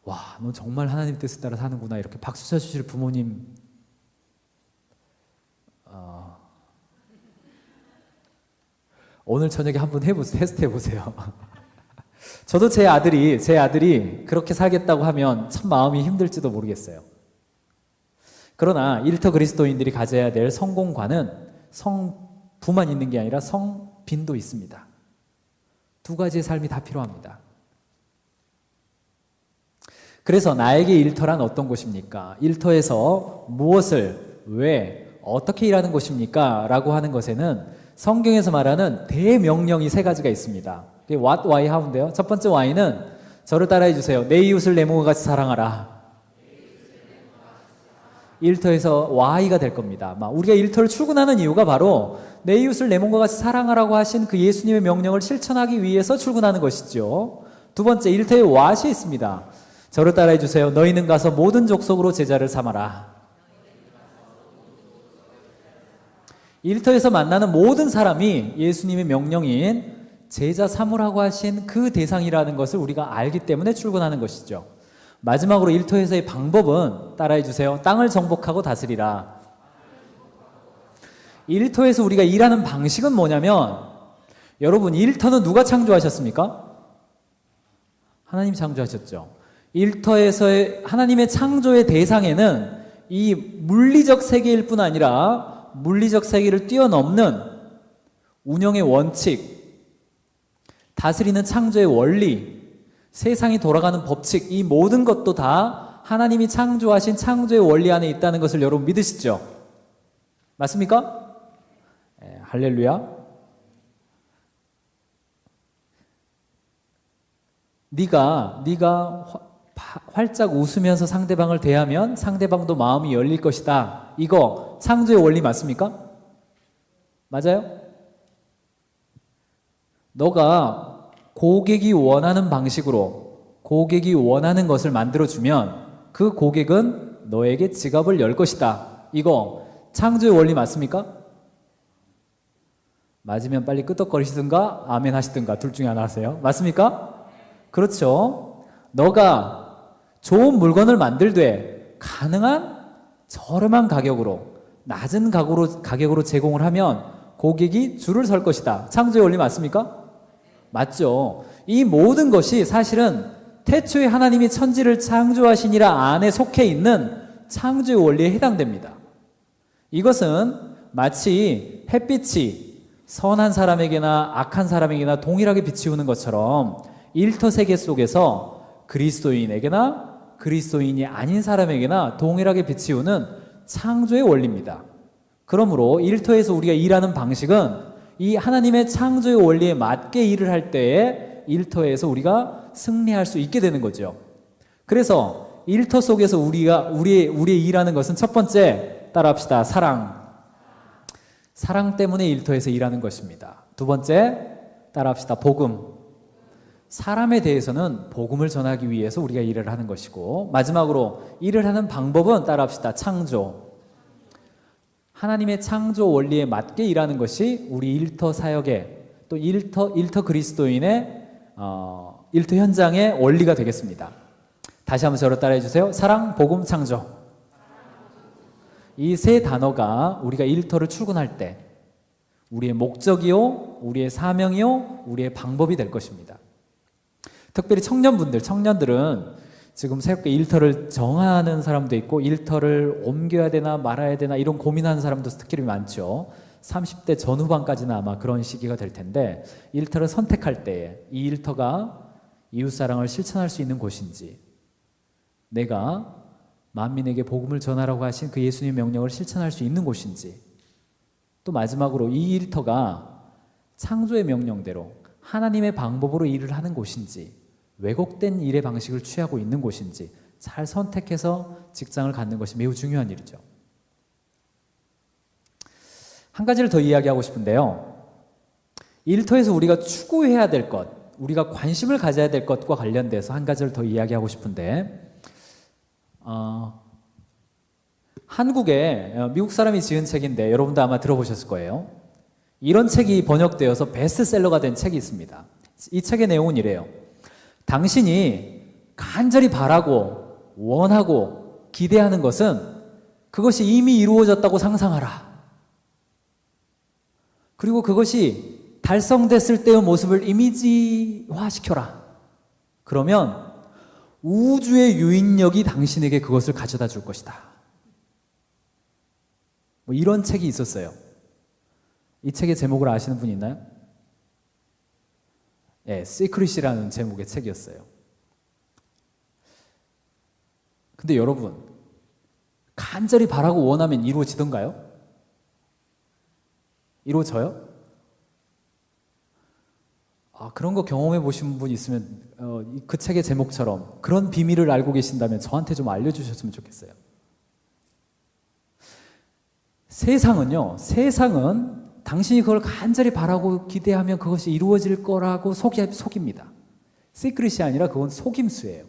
와, 너 정말 하나님 뜻에 따라 사는구나 이렇게 박수 쳐주실 부모님 오늘 저녁에 한번 테스트 해보세요. 저도 제 아들이 그렇게 살겠다고 하면 참 마음이 힘들지도 모르겠어요. 그러나 일터 그리스도인들이 가져야 될 성공관은 성부만 있는 게 아니라 성빈도 있습니다. 두 가지의 삶이 다 필요합니다. 그래서 나에게 일터란 어떤 곳입니까? 일터에서 무엇을, 왜, 어떻게 일하는 곳입니까? 라고 하는 것에는 성경에서 말하는 대명령이 세 가지가 있습니다. What, why, how인데요. 첫 번째 why는 저를 따라해 주세요. 내 이웃을 내 몸과 같이 사랑하라. 일터에서 why가 될 겁니다. 우리가 일터를 출근하는 이유가 바로 내 이웃을 내 몸과 같이 사랑하라고 하신 그 예수님의 명령을 실천하기 위해서 출근하는 것이죠. 두 번째, 일터에 what이 있습니다. 저를 따라해 주세요. 너희는 가서 모든 족속으로 제자를 삼아라. 일터에서 만나는 모든 사람이 예수님의 명령인 제자 삼으라고 하신 그 대상이라는 것을 우리가 알기 때문에 출근하는 것이죠. 마지막으로 일터에서의 방법은 따라해 주세요. 땅을 정복하고 다스리라. 일터에서 우리가 일하는 방식은 뭐냐면 여러분 일터는 누가 창조하셨습니까? 하나님 창조하셨죠. 일터에서의 하나님의 창조의 대상에는 이 물리적 세계일 뿐 아니라 물리적 세계를 뛰어넘는 운영의 원칙, 다스리는 창조의 원리, 세상이 돌아가는 법칙, 이 모든 것도 다 하나님이 창조하신 창조의 원리 안에 있다는 것을 여러분 믿으시죠? 맞습니까? 네, 할렐루야. 네가 활짝 웃으면서 상대방을 대하면 상대방도 마음이 열릴 것이다. 이거 창조의 원리 맞습니까? 맞아요? 너가 고객이 원하는 방식으로 고객이 원하는 것을 만들어주면 그 고객은 너에게 지갑을 열 것이다. 이거 창조의 원리 맞습니까? 맞으면 빨리 끄덕거리시든가 아멘 하시든가 둘 중에 하나 하세요. 맞습니까? 그렇죠. 너가 좋은 물건을 만들되 가능한 저렴한 가격으로 낮은 가격으로 제공을 하면 고객이 줄을 설 것이다. 창조의 원리 맞습니까? 맞죠. 이 모든 것이 사실은 태초에 하나님이 천지를 창조하시니라 안에 속해 있는 창조의 원리에 해당됩니다. 이것은 마치 햇빛이 선한 사람에게나 악한 사람에게나 동일하게 비치우는 것처럼 일터 세계 속에서 그리스도인에게나 그리스도인이 아닌 사람에게나 동일하게 비치우는 창조의 원리입니다. 그러므로 일터에서 우리가 일하는 방식은 이 하나님의 창조의 원리에 맞게 일을 할 때에 일터에서 우리가 승리할 수 있게 되는 거죠. 그래서 일터 속에서 우리의 일하는 것은 첫 번째, 따라합시다. 사랑 때문에 일터에서 일하는 것입니다. 두 번째, 따라합시다. 복음. 사람에 대해서는 복음을 전하기 위해서 우리가 일을 하는 것이고, 마지막으로 일을 하는 방법은 따라합시다. 창조. 하나님의 창조 원리에 맞게 일하는 것이 우리 일터 사역의, 또 일터 그리스도인의 일터 현장의 원리가 되겠습니다. 다시 한번 저를 따라해 주세요. 사랑, 복음, 창조. 이 세 단어가 우리가 일터를 출근할 때 우리의 목적이요, 우리의 사명이요, 우리의 방법이 될 것입니다. 특별히 청년들은 지금 새롭게 일터를 정하는 사람도 있고, 일터를 옮겨야 되나 말아야 되나 이런 고민하는 사람도 특히 많죠. 30대 전후반까지는 아마 그런 시기가 될 텐데, 일터를 선택할 때에 이 일터가 이웃사랑을 실천할 수 있는 곳인지, 내가 만민에게 복음을 전하라고 하신 그 예수님의 명령을 실천할 수 있는 곳인지, 또 마지막으로 이 일터가 창조의 명령대로 하나님의 방법으로 일을 하는 곳인지, 왜곡된 일의 방식을 취하고 있는 곳인지 잘 선택해서 직장을 갖는 것이 매우 중요한 일이죠. 한 가지를 더 이야기하고 싶은데요. 일터에서 우리가 추구해야 될 것, 우리가 관심을 가져야 될 것과 관련돼서 한 가지를 더 이야기하고 싶은데, 한국에 미국 사람이 지은 책인데 여러분도 아마 들어보셨을 거예요. 이런 책이 번역되어서 베스트셀러가 된 책이 있습니다. 이 책의 내용은 이래요. 당신이 간절히 바라고 원하고 기대하는 것은 그것이 이미 이루어졌다고 상상하라. 그리고 그것이 달성됐을 때의 모습을 이미지화시켜라. 그러면 우주의 유인력이 당신에게 그것을 가져다 줄 것이다. 뭐 이런 책이 있었어요. 이 책의 제목을 아시는 분 있나요? 예, 시크릿이라는 제목의 책이었어요. 근데 여러분, 간절히 바라고 원하면 이루어지던가요? 이루어져요? 그런 거 경험해 보신 분 있으면 그 책의 제목처럼 그런 비밀을 알고 계신다면 저한테 좀 알려주셨으면 좋겠어요. 세상은 당신이 그걸 간절히 바라고 기대하면 그것이 이루어질 거라고 속입니다. 시크릿이 아니라 그건 속임수예요.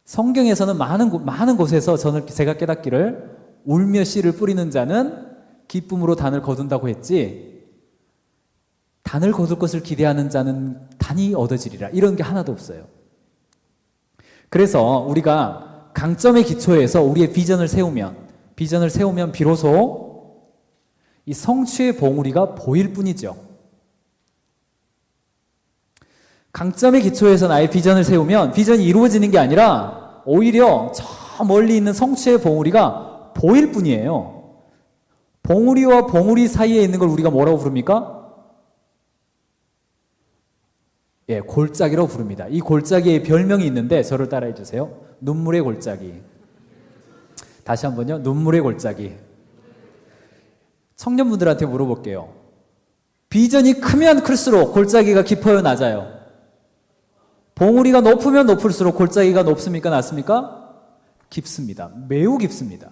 성경에서는 많은 곳에서 제가 깨닫기를 울며 씨를 뿌리는 자는 기쁨으로 단을 거둔다고 했지, 단을 거둘 것을 기대하는 자는 단이 얻어지리라, 이런 게 하나도 없어요. 그래서 우리가 강점의 기초에서 우리의 비전을 세우면 비로소 이 성취의 봉우리가 보일 뿐이죠. 강점의 기초에서 나의 비전을 세우면 비전이 이루어지는 게 아니라 오히려 저 멀리 있는 성취의 봉우리가 보일 뿐이에요. 봉우리와 봉우리 사이에 있는 걸 우리가 뭐라고 부릅니까? 예, 골짜기라고 부릅니다. 이 골짜기에 별명이 있는데 저를 따라해 주세요. 눈물의 골짜기. 다시 한번요. 눈물의 골짜기. 청년분들한테 물어볼게요. 비전이 크면 클수록 골짜기가 깊어요, 낮아요? 봉우리가 높으면 높을수록 골짜기가 높습니까, 낮습니까? 깊습니다. 매우 깊습니다.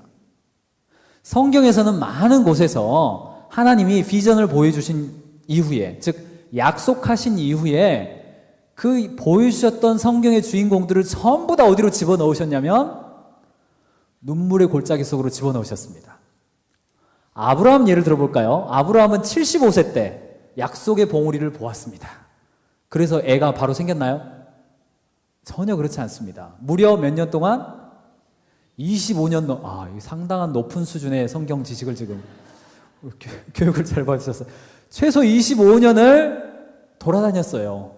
성경에서는 많은 곳에서 하나님이 비전을 보여주신 이후에, 즉 약속하신 이후에 그 보여주셨던 성경의 주인공들을 전부 다 어디로 집어넣으셨냐면 눈물의 골짜기 속으로 집어넣으셨습니다. 아브라함 예를 들어볼까요? 아브라함은 75세 때 약속의 봉우리를 보았습니다. 그래서 애가 바로 생겼나요? 전혀 그렇지 않습니다. 무려 몇 년 동안? 25년 상당한 높은 수준의 성경 지식을 지금 교육을 잘 받으셨어요. 최소 25년을 돌아다녔어요.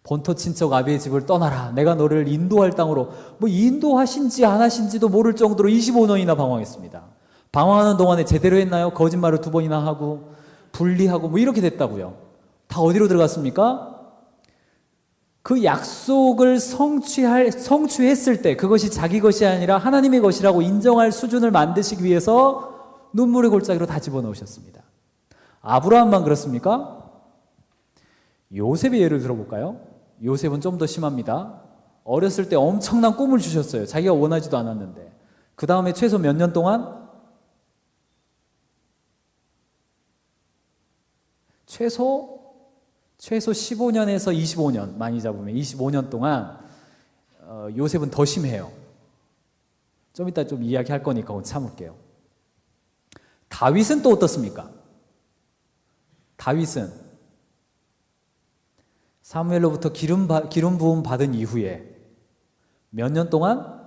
본토 친척 아비의 집을 떠나라. 내가 너를 인도할 땅으로. 뭐 인도하신지 안 하신지도 모를 정도로 25년이나 방황했습니다. 방황하는 동안에 제대로 했나요? 거짓말을 2번이나 하고 분리하고 뭐 이렇게 됐다고요. 다 어디로 들어갔습니까? 그 약속을 성취했을 때 그것이 자기 것이 아니라 하나님의 것이라고 인정할 수준을 만드시기 위해서 눈물의 골짜기로 다 집어넣으셨습니다. 아브라함만 그렇습니까? 요셉의 예를 들어볼까요? 요셉은 좀 더 심합니다. 어렸을 때 엄청난 꿈을 주셨어요. 자기가 원하지도 않았는데. 그 다음에 최소 몇 년 동안? 최소 15년에서 25년, 많이 잡으면 25년 동안 요셉은 더 심해요. 좀 이따 좀 이야기할 거니까 오늘 참을게요. 다윗은 또 어떻습니까? 다윗은 사무엘로부터 기름 부음 받은 이후에 몇 년 동안?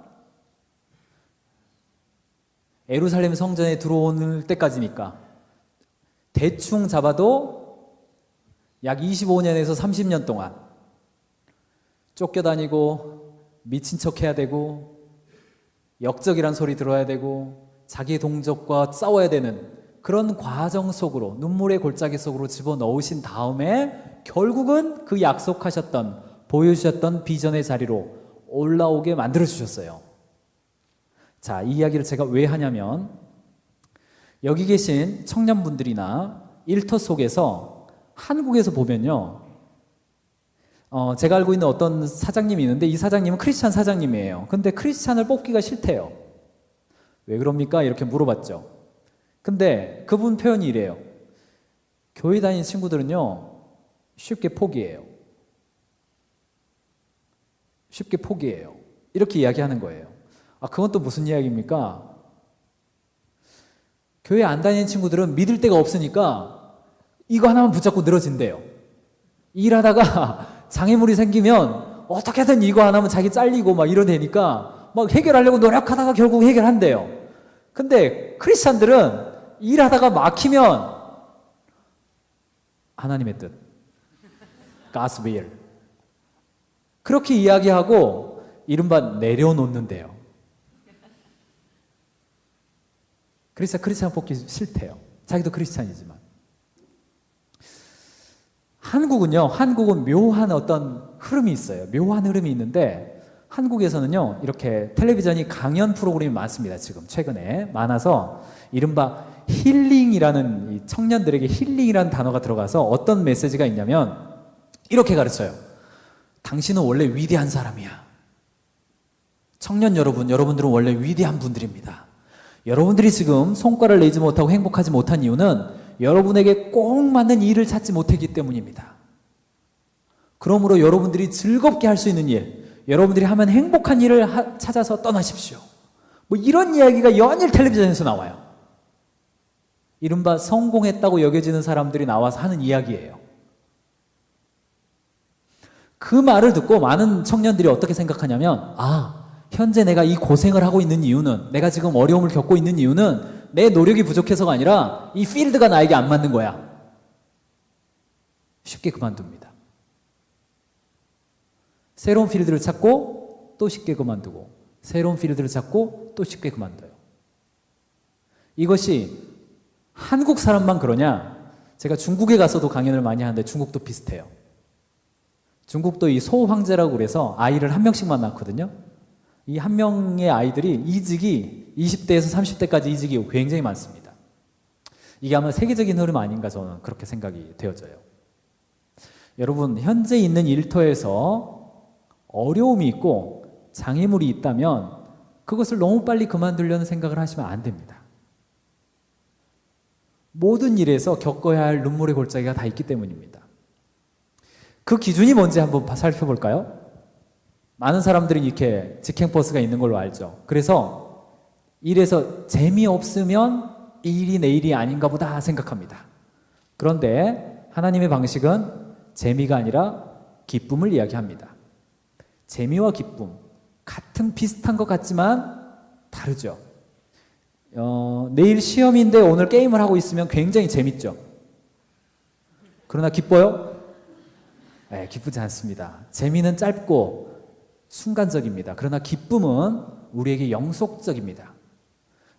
예루살렘 성전에 들어올 때까지니까 대충 잡아도 약 25년에서 30년 동안 쫓겨다니고 미친 척 해야 되고 역적이란 소리 들어야 되고 자기의 동족과 싸워야 되는 그런 과정 속으로 눈물의 골짜기 속으로 집어넣으신 다음에 결국은 그 약속하셨던 보여주셨던 비전의 자리로 올라오게 만들어주셨어요. 자, 이 이야기를 제가 왜 하냐면 여기 계신 청년분들이나 일터 속에서 한국에서 보면요, 제가 알고 있는 어떤 사장님이 있는데 이 사장님은 크리스찬 사장님이에요. 근데 크리스찬을 뽑기가 싫대요. 왜 그럽니까? 이렇게 물어봤죠. 근데 그분 표현이 이래요. 교회 다니는 친구들은요, 쉽게 포기해요. 쉽게 포기해요. 이렇게 이야기하는 거예요. 아, 그건 또 무슨 이야기입니까? 교회 안 다니는 친구들은 믿을 데가 없으니까 이거 하나만 붙잡고 늘어진대요. 일하다가 장애물이 생기면 어떻게든 이거 하나면 자기 잘리고 막 이러대니까 막 해결하려고 노력하다가 결국 해결한대요. 근데 크리스찬들은 일하다가 막히면 하나님의 뜻, God's will, 그렇게 이야기하고 이른바 내려놓는데요. 그래서 크리스찬 뽑기 싫대요. 자기도 크리스찬이지만. 한국은 묘한 어떤 흐름이 있어요. 묘한 흐름이 있는데 한국에서는요, 이렇게 텔레비전이 강연 프로그램이 많습니다. 지금 최근에 많아서 이른바 힐링이라는, 이 청년들에게 힐링이라는 단어가 들어가서 어떤 메시지가 있냐면 이렇게 가르쳐요. 당신은 원래 위대한 사람이야. 청년 여러분들은 원래 위대한 분들입니다. 여러분들이 지금 성과를 내지 못하고 행복하지 못한 이유는 여러분에게 꼭 맞는 일을 찾지 못했기 때문입니다. 그러므로 여러분들이 즐겁게 할 수 있는 일, 여러분들이 하면 행복한 일을 찾아서 떠나십시오. 뭐 이런 이야기가 연일 텔레비전에서 나와요. 이른바 성공했다고 여겨지는 사람들이 나와서 하는 이야기예요. 그 말을 듣고 많은 청년들이 어떻게 생각하냐면, 아, 현재 내가 이 고생을 하고 있는 이유는, 내가 지금 어려움을 겪고 있는 이유는 내 노력이 부족해서가 아니라 이 필드가 나에게 안 맞는 거야. 쉽게 그만둡니다. 새로운 필드를 찾고 또 쉽게 그만두고, 새로운 필드를 찾고 또 쉽게 그만둬요. 이것이 한국 사람만 그러냐? 제가 중국에 가서도 강연을 많이 하는데 중국도 비슷해요. 중국도 이 소황제라고 그래서 아이를 한 명씩만 낳거든요. 이 한 명의 아이들이 이직이 20대에서 30대까지 이직이 굉장히 많습니다. 이게 아마 세계적인 흐름 아닌가 저는 그렇게 생각이 되어져요. 여러분, 현재 있는 일터에서 어려움이 있고 장애물이 있다면 그것을 너무 빨리 그만두려는 생각을 하시면 안 됩니다. 모든 일에서 겪어야 할 눈물의 골짜기가 다 있기 때문입니다. 그 기준이 뭔지 한번 살펴볼까요? 많은 사람들이 이렇게 직행버스가 있는 걸로 알죠. 그래서 일에서 재미없으면 이 일이 내 일이 아닌가 보다 생각합니다. 그런데 하나님의 방식은 재미가 아니라 기쁨을 이야기합니다. 재미와 기쁨, 비슷한 것 같지만 다르죠. 내일 시험인데 오늘 게임을 하고 있으면 굉장히 재밌죠. 그러나 기뻐요? 네, 기쁘지 않습니다. 재미는 짧고 순간적입니다. 그러나 기쁨은 우리에게 영속적입니다.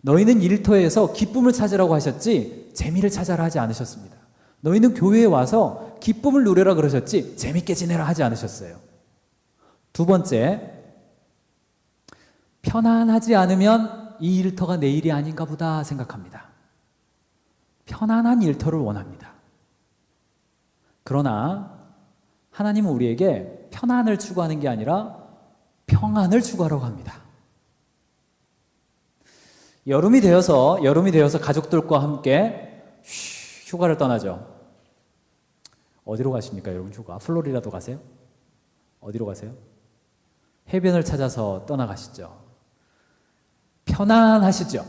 너희는 일터에서 기쁨을 찾으라고 하셨지 재미를 찾아라 하지 않으셨습니다. 너희는 교회에 와서 기쁨을 누려라 그러셨지 재밌게 지내라 하지 않으셨어요. 두 번째, 편안하지 않으면 이 일터가 내 일이 아닌가 보다 생각합니다. 편안한 일터를 원합니다. 그러나 하나님은 우리에게 편안을 추구하는 게 아니라 평안을 추구하라고 합니다. 여름이 되어서 가족들과 함께 휴가를 떠나죠. 어디로 가십니까, 여러분? 휴가? 플로리다도 가세요? 어디로 가세요? 해변을 찾아서 떠나가시죠. 편안하시죠?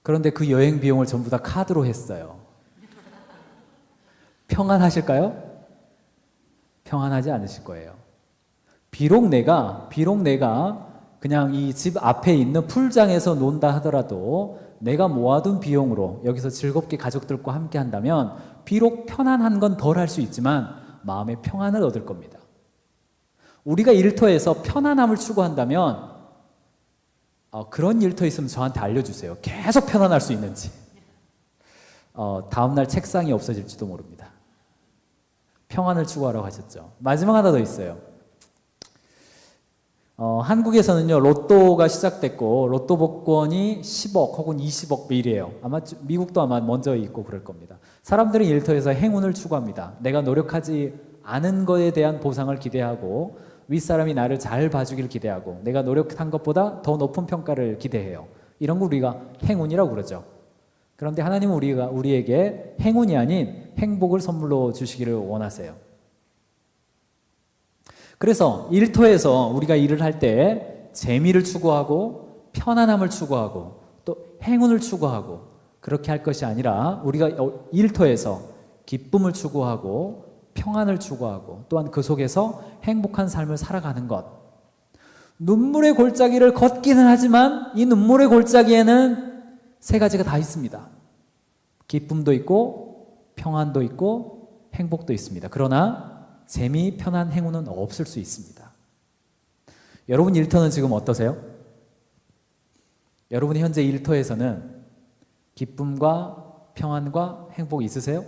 그런데 그 여행 비용을 전부 다 카드로 했어요. 평안하실까요? 평안하지 않으실 거예요. 비록 내가 그냥 이 집 앞에 있는 풀장에서 논다 하더라도 내가 모아둔 비용으로 여기서 즐겁게 가족들과 함께 한다면 비록 편안한 건 덜 할 수 있지만 마음의 평안을 얻을 겁니다. 우리가 일터에서 편안함을 추구한다면 그런 일터 있으면 저한테 알려주세요. 계속 편안할 수 있는지. 다음날 책상이 없어질지도 모릅니다. 평안을 추구하라고 하셨죠. 마지막 하나 더 있어요. 한국에서는요, 로또가 시작됐고 로또 복권이 10억 혹은 20억 매일이에요. 아마 미국도 아마 먼저 있고 그럴 겁니다. 사람들은 일터에서 행운을 추구합니다. 내가 노력하지 않은 거에 대한 보상을 기대하고 윗사람이 나를 잘 봐주길 기대하고 내가 노력한 것보다 더 높은 평가를 기대해요. 이런 걸 우리가 행운이라고 그러죠. 그런데 하나님은 우리에게 행운이 아닌 행복을 선물로 주시기를 원하세요. 그래서 일터에서 우리가 일을 할 때 재미를 추구하고 편안함을 추구하고 또 행운을 추구하고 그렇게 할 것이 아니라 우리가 일터에서 기쁨을 추구하고 평안을 추구하고 또한 그 속에서 행복한 삶을 살아가는 것. 눈물의 골짜기를 걷기는 하지만 이 눈물의 골짜기에는 세 가지가 다 있습니다. 기쁨도 있고 평안도 있고 행복도 있습니다. 그러나 재미, 편안, 행운은 없을 수 있습니다. 여러분 일터는 지금 어떠세요? 여러분이 현재 일터에서는 기쁨과 평안과 행복이 있으세요?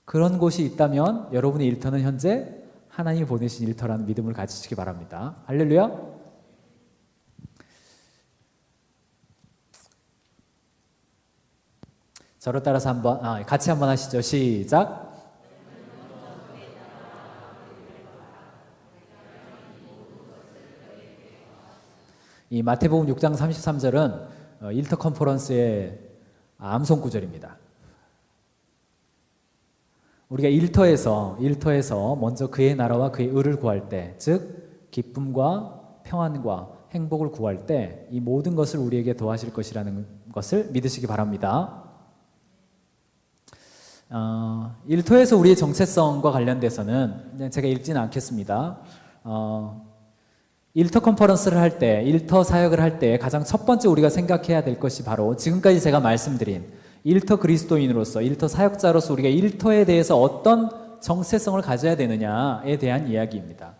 그런 곳이 있다면 여러분의 일터는 현재 하나님이 보내신 일터라는 믿음을 가지시기 바랍니다. 할렐루야. 저를 따라서 같이 한번 하시죠. 시작. 이 마태복음 6장 33절은 일터 컨퍼런스의 암송 구절입니다. 우리가 일터에서 먼저 그의 나라와 그의 의를 구할 때, 즉 기쁨과 평안과 행복을 구할 때 이 모든 것을 우리에게 도와줄 것이라는 것을 믿으시기 바랍니다. 일터에서 우리의 정체성과 관련돼서는 제가 읽지는 않겠습니다. 일터 컨퍼런스를 할 때, 일터 사역을 할 때 가장 첫 번째 우리가 생각해야 될 것이 바로 지금까지 제가 말씀드린 일터 그리스도인으로서, 일터 사역자로서 우리가 일터에 대해서 어떤 정체성을 가져야 되느냐에 대한 이야기입니다.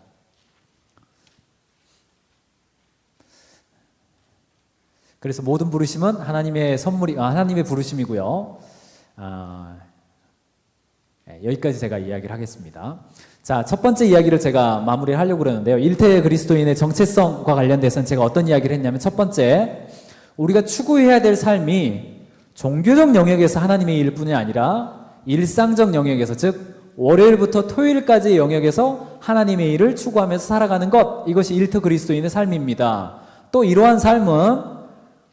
그래서 모든 부르심은 하나님의 하나님의 부르심이고요. 여기까지 제가 이야기를 하겠습니다. 자, 첫 번째 이야기를 제가 마무리를 하려고 그러는데요. 일터의 그리스도인의 정체성과 관련돼서는 제가 어떤 이야기를 했냐면, 첫 번째, 우리가 추구해야 될 삶이 종교적 영역에서 하나님의 일뿐이 아니라 일상적 영역에서, 즉 월요일부터 토요일까지의 영역에서 하나님의 일을 추구하면서 살아가는 것, 이것이 일터 그리스도인의 삶입니다. 또 이러한 삶은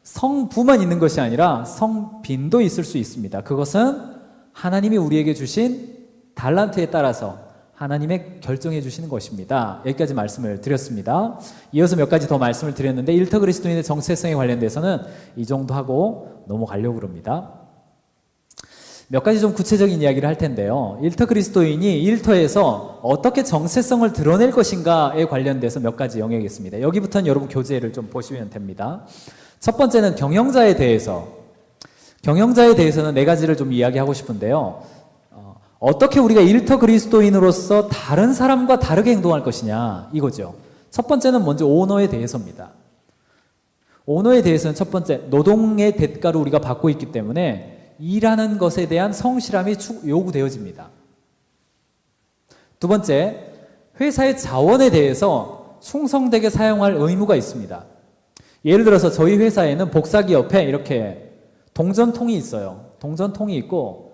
성부만 있는 것이 아니라 성빈도 있을 수 있습니다. 그것은 하나님이 우리에게 주신 달란트에 따라서 하나님의 결정해 주시는 것입니다. 여기까지 말씀을 드렸습니다. 이어서 몇 가지 더 말씀을 드렸는데, 일터 그리스도인의 정체성에 관련돼서는 이 정도 하고 넘어가려고 합니다. 몇 가지 좀 구체적인 이야기를 할 텐데요. 일터 그리스도인이 일터에서 어떻게 정체성을 드러낼 것인가에 관련돼서 몇 가지 영역이 있습니다. 여기부터는 여러분 교재를 좀 보시면 됩니다. 첫 번째는 경영자에 대해서는 네 가지를 좀 이야기하고 싶은데요. 어떻게 우리가 일터 그리스도인으로서 다른 사람과 다르게 행동할 것이냐, 이거죠. 첫 번째는 먼저 오너에 대해서입니다. 오너에 대해서는 첫 번째, 노동의 대가를 우리가 받고 있기 때문에 일하는 것에 대한 성실함이 요구되어집니다. 두 번째, 회사의 자원에 대해서 충성되게 사용할 의무가 있습니다. 예를 들어서 저희 회사에는 복사기 옆에 이렇게 동전통이 있어요. 동전통이 있고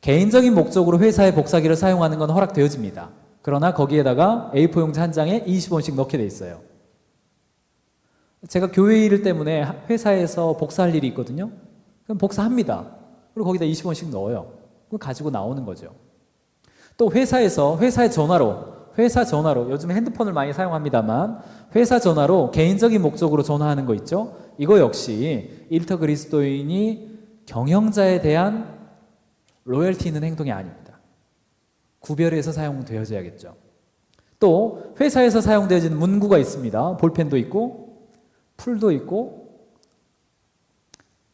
개인적인 목적으로 회사의 복사기를 사용하는 건 허락되어집니다. 그러나 거기에다가 A4 용지 한 장에 20원씩 넣게 돼 있어요. 제가 교회 일 때문에 회사에서 복사할 일이 있거든요. 그럼 복사합니다. 그리고 거기다 20원씩 넣어요. 그럼 가지고 나오는 거죠. 또 회사에서 회사 전화로 요즘 핸드폰을 많이 사용합니다만 회사 전화로 개인적인 목적으로 전화하는 거 있죠. 이거 역시 일터 그리스도인이 경영자에 대한 로열티 있는 행동이 아닙니다. 구별해서 사용되어져야겠죠. 또 회사에서 사용되어지는 문구가 있습니다. 볼펜도 있고 풀도 있고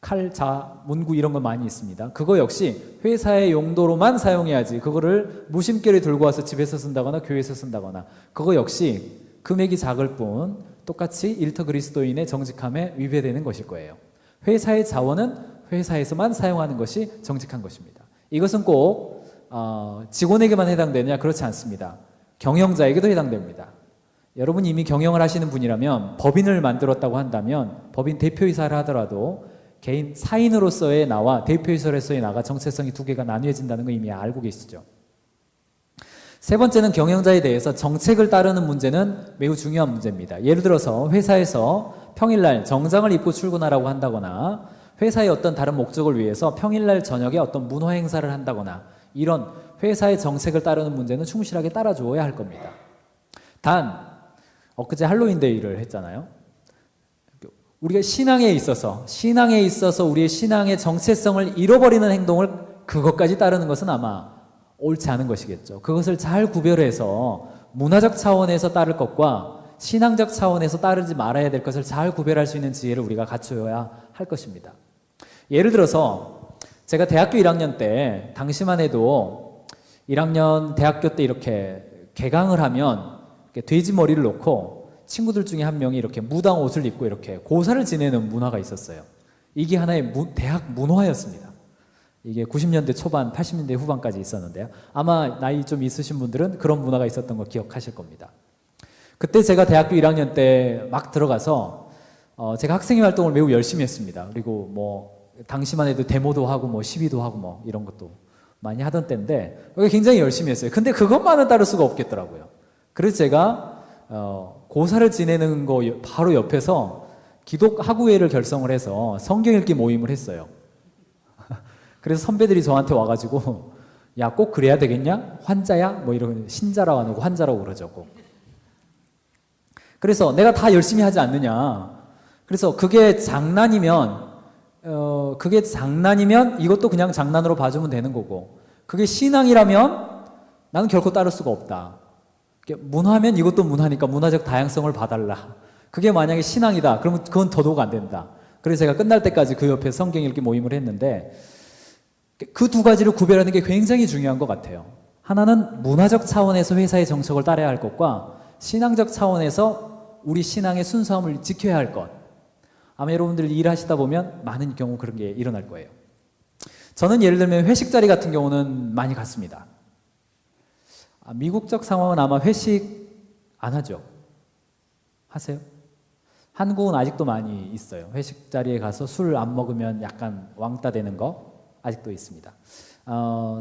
칼, 문구 이런 거 많이 있습니다. 그거 역시 회사의 용도로만 사용해야지 그거를 무심결에 들고 와서 집에서 쓴다거나 교회에서 쓴다거나 그거 역시 금액이 작을 뿐 똑같이 일터 그리스도인의 정직함에 위배되는 것일 거예요. 회사의 자원은 회사에서만 사용하는 것이 정직한 것입니다. 이것은 꼭 직원에게만 해당되느냐? 그렇지 않습니다. 경영자에게도 해당됩니다. 여러분 이미 경영을 하시는 분이라면 법인을 만들었다고 한다면 법인 대표이사를 하더라도 개인 사인으로서의 나와 대표이사로서의 나가 정체성이 두 개가 나뉘어진다는 거 이미 알고 계시죠. 세 번째는 경영자에 대해서 정책을 따르는 문제는 매우 중요한 문제입니다. 예를 들어서 회사에서 평일날 정장을 입고 출근하라고 한다거나 회사의 어떤 다른 목적을 위해서 평일날 저녁에 어떤 문화 행사를 한다거나 이런 회사의 정책을 따르는 문제는 충실하게 따라줘야 할 겁니다. 단 엊그제 할로윈데이를 했잖아요. 우리가 신앙에 있어서 우리의 신앙의 정체성을 잃어버리는 행동을 그것까지 따르는 것은 아마 옳지 않은 것이겠죠. 그것을 잘 구별해서 문화적 차원에서 따를 것과 신앙적 차원에서 따르지 말아야 될 것을 잘 구별할 수 있는 지혜를 우리가 갖춰야 할 것입니다. 예를 들어서 제가 대학교 1학년 때 당시만 해도 1학년 대학교 때 이렇게 개강을 하면 돼지 머리를 놓고 친구들 중에 한 명이 이렇게 무당 옷을 입고 이렇게 고사를 지내는 문화가 있었어요. 이게 하나의 대학 문화였습니다. 이게 90년대 초반, 80년대 후반까지 있었는데요. 아마 나이 좀 있으신 분들은 그런 문화가 있었던 거 기억하실 겁니다. 그때 제가 대학교 1학년 때 막 들어가서 제가 학생회 활동을 매우 열심히 했습니다. 그리고 뭐 당시만 해도 데모도 하고 뭐 시위도 하고 뭐 이런 것도 많이 하던 때인데 굉장히 열심히 했어요. 근데 그것만은 따를 수가 없겠더라고요. 그래서 제가 고사를 지내는 거 바로 옆에서 기독학우회를 결성을 해서 성경 읽기 모임을 했어요. 그래서 선배들이 저한테 와가지고 야, 꼭 그래야 되겠냐? 환자야? 뭐 이런 신자라고 안 하고 환자라고 그러죠. 꼭. 그래서 내가 다 열심히 하지 않느냐. 그래서 그게 장난이면 이것도 그냥 장난으로 봐주면 되는 거고 그게 신앙이라면 나는 결코 따를 수가 없다. 문화면 이것도 문화니까 문화적 다양성을 봐달라. 그게 만약에 신앙이다. 그러면 그건 더더욱 안 된다. 그래서 제가 끝날 때까지 그 옆에 성경 읽기 모임을 했는데 그 두 가지를 구별하는 게 굉장히 중요한 것 같아요. 하나는 문화적 차원에서 회사의 정책을 따라야 할 것과 신앙적 차원에서 우리 신앙의 순수함을 지켜야 할 것. 아마 여러분들 일하시다 보면 많은 경우 그런 게 일어날 거예요. 저는 예를 들면 회식 자리 같은 경우는 많이 갔습니다. 미국적 상황은 아마 회식 안 하죠? 하세요? 한국은 아직도 많이 있어요. 회식 자리에 가서 술 안 먹으면 약간 왕따 되는 거 아직도 있습니다.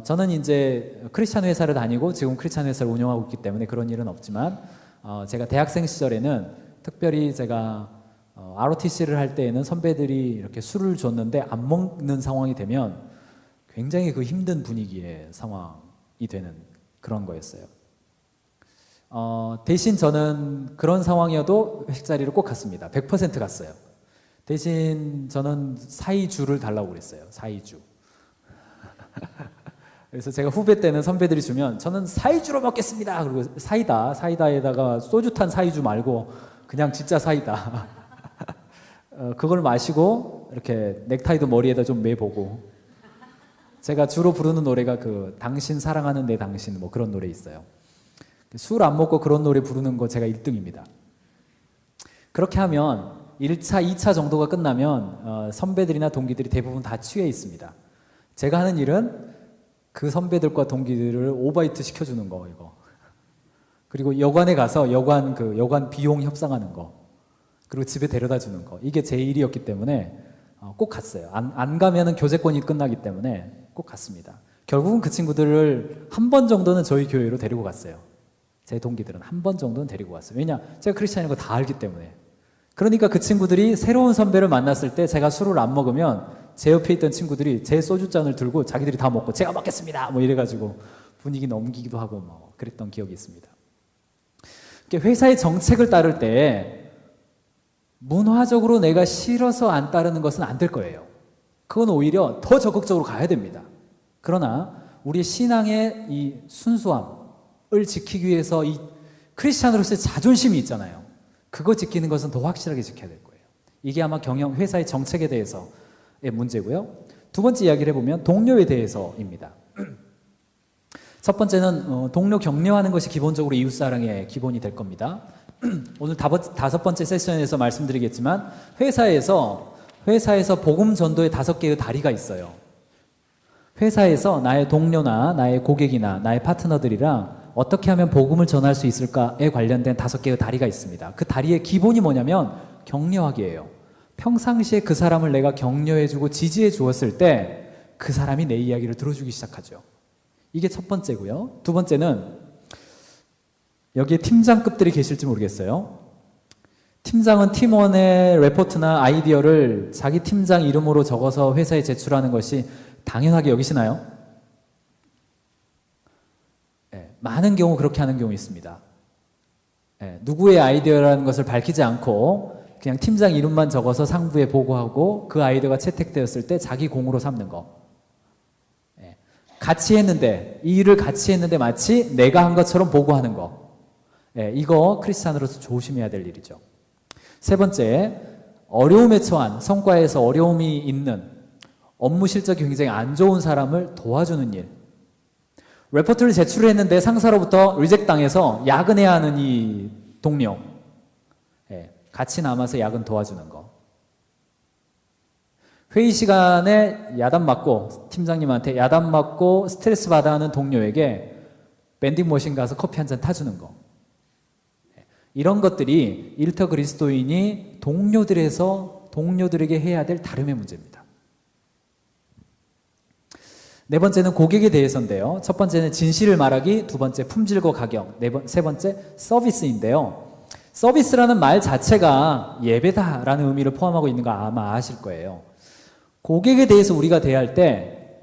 저는 이제 크리스찬 회사를 다니고 지금 크리스찬 회사를 운영하고 있기 때문에 그런 일은 없지만 제가 대학생 시절에는 특별히 제가 ROTC를 할 때에는 선배들이 이렇게 술을 줬는데 안 먹는 상황이 되면 굉장히 그 힘든 분위기의 상황이 되는 그런 거였어요. 대신 저는 그런 상황이어도 회식 자리를 꼭 갔습니다. 100% 갔어요. 대신 저는 사이주를 달라고 그랬어요. 사이주. 그래서 제가 후배 때는 선배들이 주면 저는 사이주로 먹겠습니다. 그리고 사이다에다가 소주 탄 사이주 말고 그냥 진짜 사이다. 그걸 마시고 이렇게 넥타이도 머리에다 좀 매보고 제가 주로 부르는 노래가 그 당신 사랑하는 내 당신 뭐 그런 노래 있어요. 술 안 먹고 그런 노래 부르는 거 제가 1등입니다. 그렇게 하면 1차, 2차 정도가 끝나면 선배들이나 동기들이 대부분 다 취해 있습니다. 제가 하는 일은 그 선배들과 동기들을 오버히트 시켜주는 거 이거. 그리고 여관에 가서 여관 비용 협상하는 거, 그리고 집에 데려다 주는 거, 이게 제 일이었기 때문에 꼭 갔어요. 안 가면은 교제권이 끝나기 때문에 꼭 갔습니다. 결국은 그 친구들을 한 번 정도는 저희 교회로 데리고 갔어요. 제 동기들은 한 번 정도는 데리고 갔어요. 왜냐? 제가 크리스찬인 거 다 알기 때문에. 그러니까 그 친구들이 새로운 선배를 만났을 때 제가 술을 안 먹으면 제 옆에 있던 친구들이 제 소주잔을 들고 자기들이 다 먹고 제가 먹겠습니다 뭐 이래가지고 분위기 넘기기도 하고 뭐 그랬던 기억이 있습니다. 회사의 정책을 따를 때 문화적으로 내가 싫어서 안 따르는 것은 안 될 거예요. 그건 오히려 더 적극적으로 가야 됩니다. 그러나 우리 신앙의 이 순수함을 지키기 위해서 이 크리스찬으로서의 자존심이 있잖아요. 그거 지키는 것은 더 확실하게 지켜야 될 거예요. 이게 아마 회사의 정책에 대해서의 문제고요. 두 번째 이야기를 해보면 동료에 대해서입니다. 첫 번째는 동료 격려하는 것이 기본적으로 이웃사랑의 기본이 될 겁니다. 오늘 다섯 번째 세션에서 말씀드리겠지만 회사에서 복음 전도의 5개의 다리가 있어요. 회사에서 나의 동료나 나의 고객이나 나의 파트너들이랑 어떻게 하면 복음을 전할 수 있을까에 관련된 5개의 다리가 있습니다. 그 다리의 기본이 뭐냐면 격려하기예요. 평상시에 그 사람을 내가 격려해주고 지지해 주었을 때 그 사람이 내 이야기를 들어주기 시작하죠. 이게 첫 번째고요. 두 번째는 여기에 팀장급들이 계실지 모르겠어요. 팀장은 팀원의 레포트나 아이디어를 자기 팀장 이름으로 적어서 회사에 제출하는 것이 당연하게 여기시나요? 네, 많은 경우 그렇게 하는 경우 있습니다. 네, 누구의 아이디어라는 것을 밝히지 않고 그냥 팀장 이름만 적어서 상부에 보고하고 그 아이디어가 채택되었을 때 자기 공으로 삼는 거. 네, 같이 했는데, 이 일을 같이 했는데 마치 내가 한 것처럼 보고하는 거. 네, 이거 크리스찬으로서 조심해야 될 일이죠. 세 번째, 어려움에 처한, 성과에서 어려움이 있는, 업무 실적이 굉장히 안 좋은 사람을 도와주는 일. 레포트를 제출했는데 상사로부터 리젝 당해서 야근해야 하는 이 동료. 예, 같이 남아서 야근 도와주는 거. 회의 시간에 야단 맞고, 팀장님한테 야단 맞고 스트레스 받아 하는 동료에게 밴딩 머신 가서 커피 한 잔 타주는 거. 이런 것들이 일터 그리스도인이 동료들에게 해야 될 다름의 문제입니다. 네 번째는 고객에 대해서인데요. 첫 번째는 진실을 말하기, 두 번째 품질과 가격, 세 번째 서비스인데요. 서비스라는 말 자체가 예배다라는 의미를 포함하고 있는 거 아마 아실 거예요. 고객에 대해서 우리가 대할 때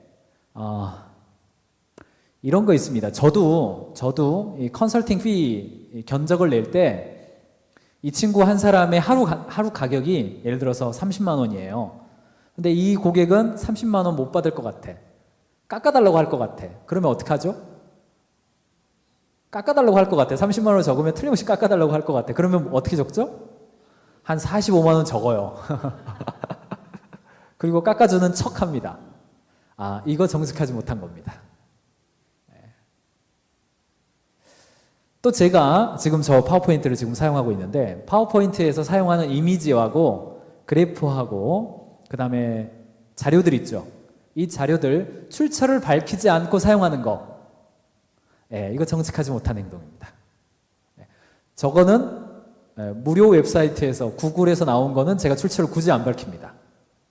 이런 거 있습니다. 저도 이 컨설팅 피 견적을 낼 때 이 친구 한 사람의 하루 가격이 예를 들어서 30만 원이에요. 근데 이 고객은 30만 원 못 받을 것 같아. 깎아달라고 할 것 같아. 그러면 어떡하죠? 깎아달라고 할 것 같아. 30만 원을 적으면 틀림없이 깎아달라고 할 것 같아. 그러면 어떻게 적죠? 한 45만 원 적어요. 그리고 깎아주는 척 합니다. 이거 정직하지 못한 겁니다. 또 제가 지금 저 파워포인트를 지금 사용하고 있는데 파워포인트에서 사용하는 이미지하고 그래프하고 그 다음에 자료들 있죠. 이 자료들 출처를 밝히지 않고 사용하는 거, 이거 정직하지 못한 행동입니다. 저거는 무료 웹사이트에서 구글에서 나온 거는 제가 출처를 굳이 안 밝힙니다.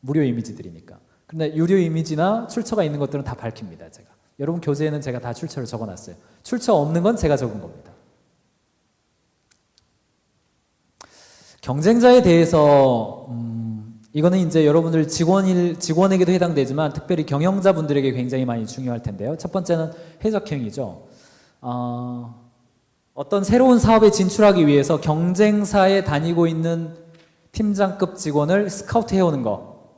무료 이미지들이니까. 근데 유료 이미지나 출처가 있는 것들은 다 밝힙니다. 제가. 여러분 교재에는 제가 다 출처를 적어놨어요. 출처 없는 건 제가 적은 겁니다. 경쟁자에 대해서 이거는 이제 여러분들 직원에게도 해당되지만 특별히 경영자분들에게 굉장히 많이 중요할 텐데요. 첫 번째는 해적행위죠. 어떤 새로운 사업에 진출하기 위해서 경쟁사에 다니고 있는 팀장급 직원을 스카우트 해오는 거.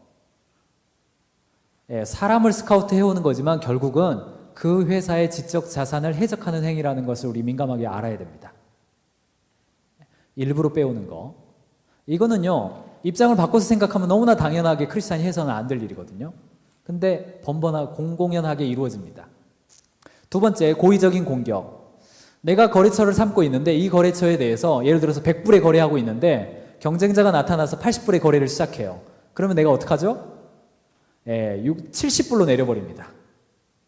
사람을 스카우트 해오는 거지만 결국은 그 회사의 지적 자산을 해적하는 행위라는 것을 우리 민감하게 알아야 됩니다. 일부러 빼오는 거. 이거는요, 입장을 바꿔서 생각하면 너무나 당연하게 크리스찬이 해서는 안 될 일이거든요. 근데 공공연하게 이루어집니다. 두 번째, 고의적인 공격. 내가 거래처를 삼고 있는데 이 거래처에 대해서 예를 들어서 100불에 거래하고 있는데 경쟁자가 나타나서 80불에 거래를 시작해요. 그러면 내가 어떡하죠? 70불로 내려버립니다.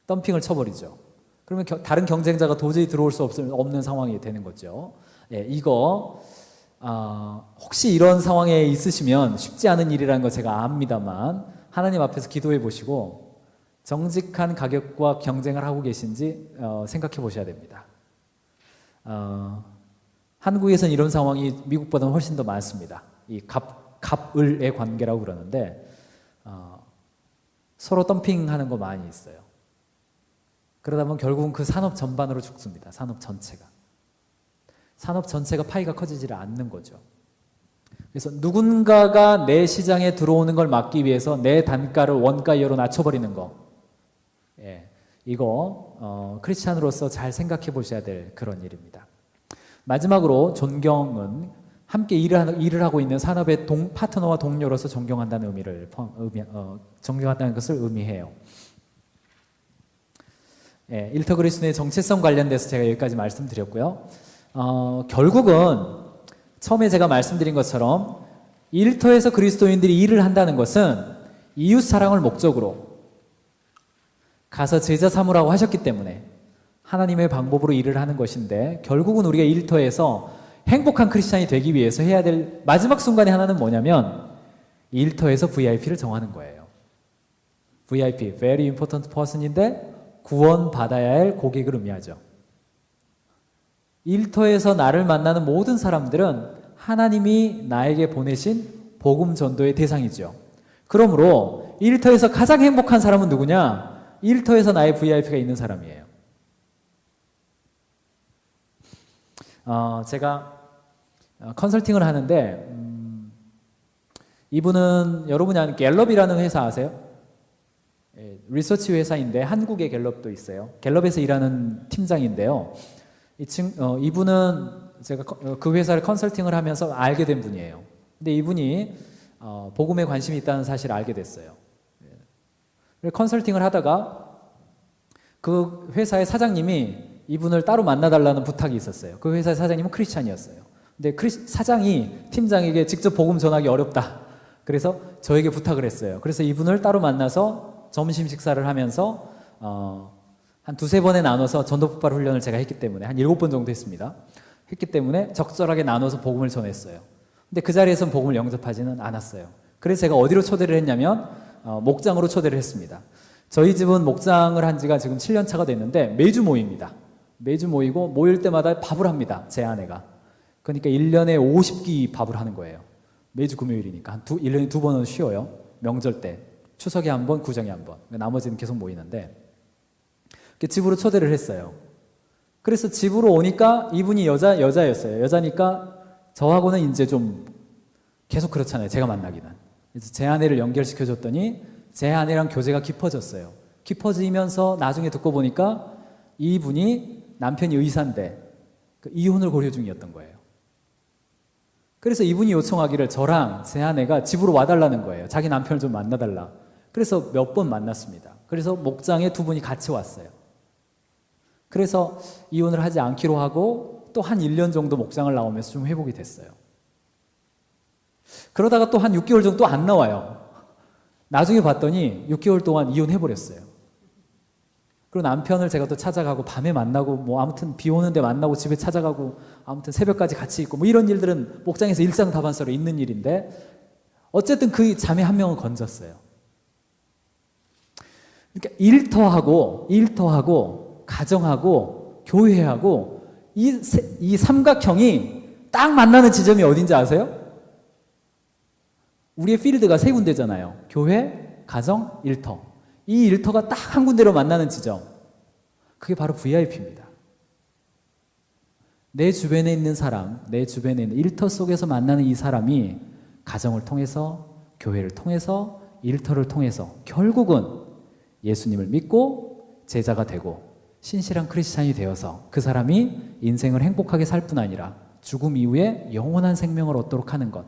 덤핑을 쳐버리죠. 그러면 다른 경쟁자가 도저히 들어올 수 없는 상황이 되는 거죠. 예, 이거 혹시 이런 상황에 있으시면 쉽지 않은 일이라는 거 제가 압니다만 하나님 앞에서 기도해 보시고 정직한 가격과 경쟁을 하고 계신지 생각해 보셔야 됩니다. 한국에서는 이런 상황이 미국보다는 훨씬 더 많습니다. 이 갑을의 관계라고 그러는데 서로 덤핑하는 거 많이 있어요. 그러다 보면 결국은 그 산업 전반으로 죽습니다. 산업 전체가 파이가 커지지를 않는 거죠. 그래서 누군가가 내 시장에 들어오는 걸 막기 위해서 내 단가를 원가 이하로 낮춰버리는 거, 예, 이거 크리스찬으로서 잘 생각해 보셔야 될 그런 일입니다. 마지막으로 존경은 함께 일을 하고 있는 산업의 파트너와 동료로서 존경한다는 존경한다는 것을 의미해요. 예, 일터 그리스도의 정체성 관련돼서 제가 여기까지 말씀드렸고요. 결국은 처음에 제가 말씀드린 것처럼 일터에서 그리스도인들이 일을 한다는 것은 이웃 사랑을 목적으로 가서 제자 삼으라고 하셨기 때문에 하나님의 방법으로 일을 하는 것인데, 결국은 우리가 일터에서 행복한 크리스찬이 되기 위해서 해야 될 마지막 순간의 하나는 뭐냐면 일터에서 VIP를 정하는 거예요. VIP, Very Important Person인데 구원받아야 할 고객을 의미하죠. 일터에서 나를 만나는 모든 사람들은 하나님이 나에게 보내신 복음 전도의 대상이죠. 그러므로 일터에서 가장 행복한 사람은 누구냐? 일터에서 나의 VIP가 있는 사람이에요. 제가 컨설팅을 하는데 이분은 여러분이 아는 갤럽이라는 회사 아세요? 리서치 회사인데 한국에 갤럽도 있어요. 갤럽에서 일하는 팀장인데요. 이분은 제가 그 회사를 컨설팅을 하면서 알게 된 분이에요. 근데 이분이 복음에 관심이 있다는 사실을 알게 됐어요. 컨설팅을 하다가 그 회사의 사장님이 이분을 따로 만나달라는 부탁이 있었어요. 그 회사의 사장님은 크리스찬이었어요. 근데 사장이 팀장에게 직접 복음 전하기 어렵다. 그래서 저에게 부탁을 했어요. 그래서 이분을 따로 만나서 점심 식사를 하면서 한 두세 번에 나눠서 전도 폭발 훈련을 제가 했기 때문에 한 7번 정도 했습니다. 했기 때문에 적절하게 나눠서 복음을 전했어요. 근데 그 자리에서는 복음을 영접하지는 않았어요. 그래서 제가 어디로 초대를 했냐면 목장으로 초대를 했습니다. 저희 집은 목장을 한 지가 지금 7년 차가 됐는데 매주 모입니다. 매주 모이고 모일 때마다 밥을 합니다. 제 아내가. 그러니까 1년에 50끼 밥을 하는 거예요. 매주 금요일이니까 1년에 2번은 쉬어요. 명절 때. 추석에 한 번, 구정에 한 번. 나머지는 계속 모이는데 집으로 초대를 했어요. 그래서 집으로 오니까 이분이 여자였어요. 여자니까 저하고는 이제 좀 계속 그렇잖아요. 제가 만나기는. 그래서 제 아내를 연결시켜줬더니 제 아내랑 교제가 깊어졌어요. 깊어지면서 나중에 듣고 보니까 이분이 남편이 의사인데 이혼을 고려 중이었던 거예요. 그래서 이분이 요청하기를 저랑 제 아내가 집으로 와달라는 거예요. 자기 남편을 좀 만나달라. 그래서 몇 번 만났습니다. 그래서 목장에 두 분이 같이 왔어요. 그래서 이혼을 하지 않기로 하고 또 한 1년 정도 목장을 나오면서 좀 회복이 됐어요. 그러다가 또 한 6개월 정도 안 나와요. 나중에 봤더니 6개월 동안 이혼해버렸어요. 그리고 남편을 제가 또 찾아가고 밤에 만나고 뭐 아무튼 비 오는데 만나고 집에 찾아가고 아무튼 새벽까지 같이 있고 뭐 이런 일들은 목장에서 일상다반사로 있는 일인데 어쨌든 그 자매 한 명은 건졌어요. 그러니까 일터하고 가정하고 교회하고 이 삼각형이 딱 만나는 지점이 어딘지 아세요? 우리의 필드가 세 군데잖아요. 교회, 가정, 일터. 이 일터가 딱 한 군데로 만나는 지점. 그게 바로 VIP입니다. 내 주변에 있는 사람, 내 주변에 있는 일터 속에서 만나는 이 사람이 가정을 통해서, 교회를 통해서, 일터를 통해서 결국은 예수님을 믿고 제자가 되고 신실한 크리스찬이 되어서 그 사람이 인생을 행복하게 살 뿐 아니라 죽음 이후에 영원한 생명을 얻도록 하는 것.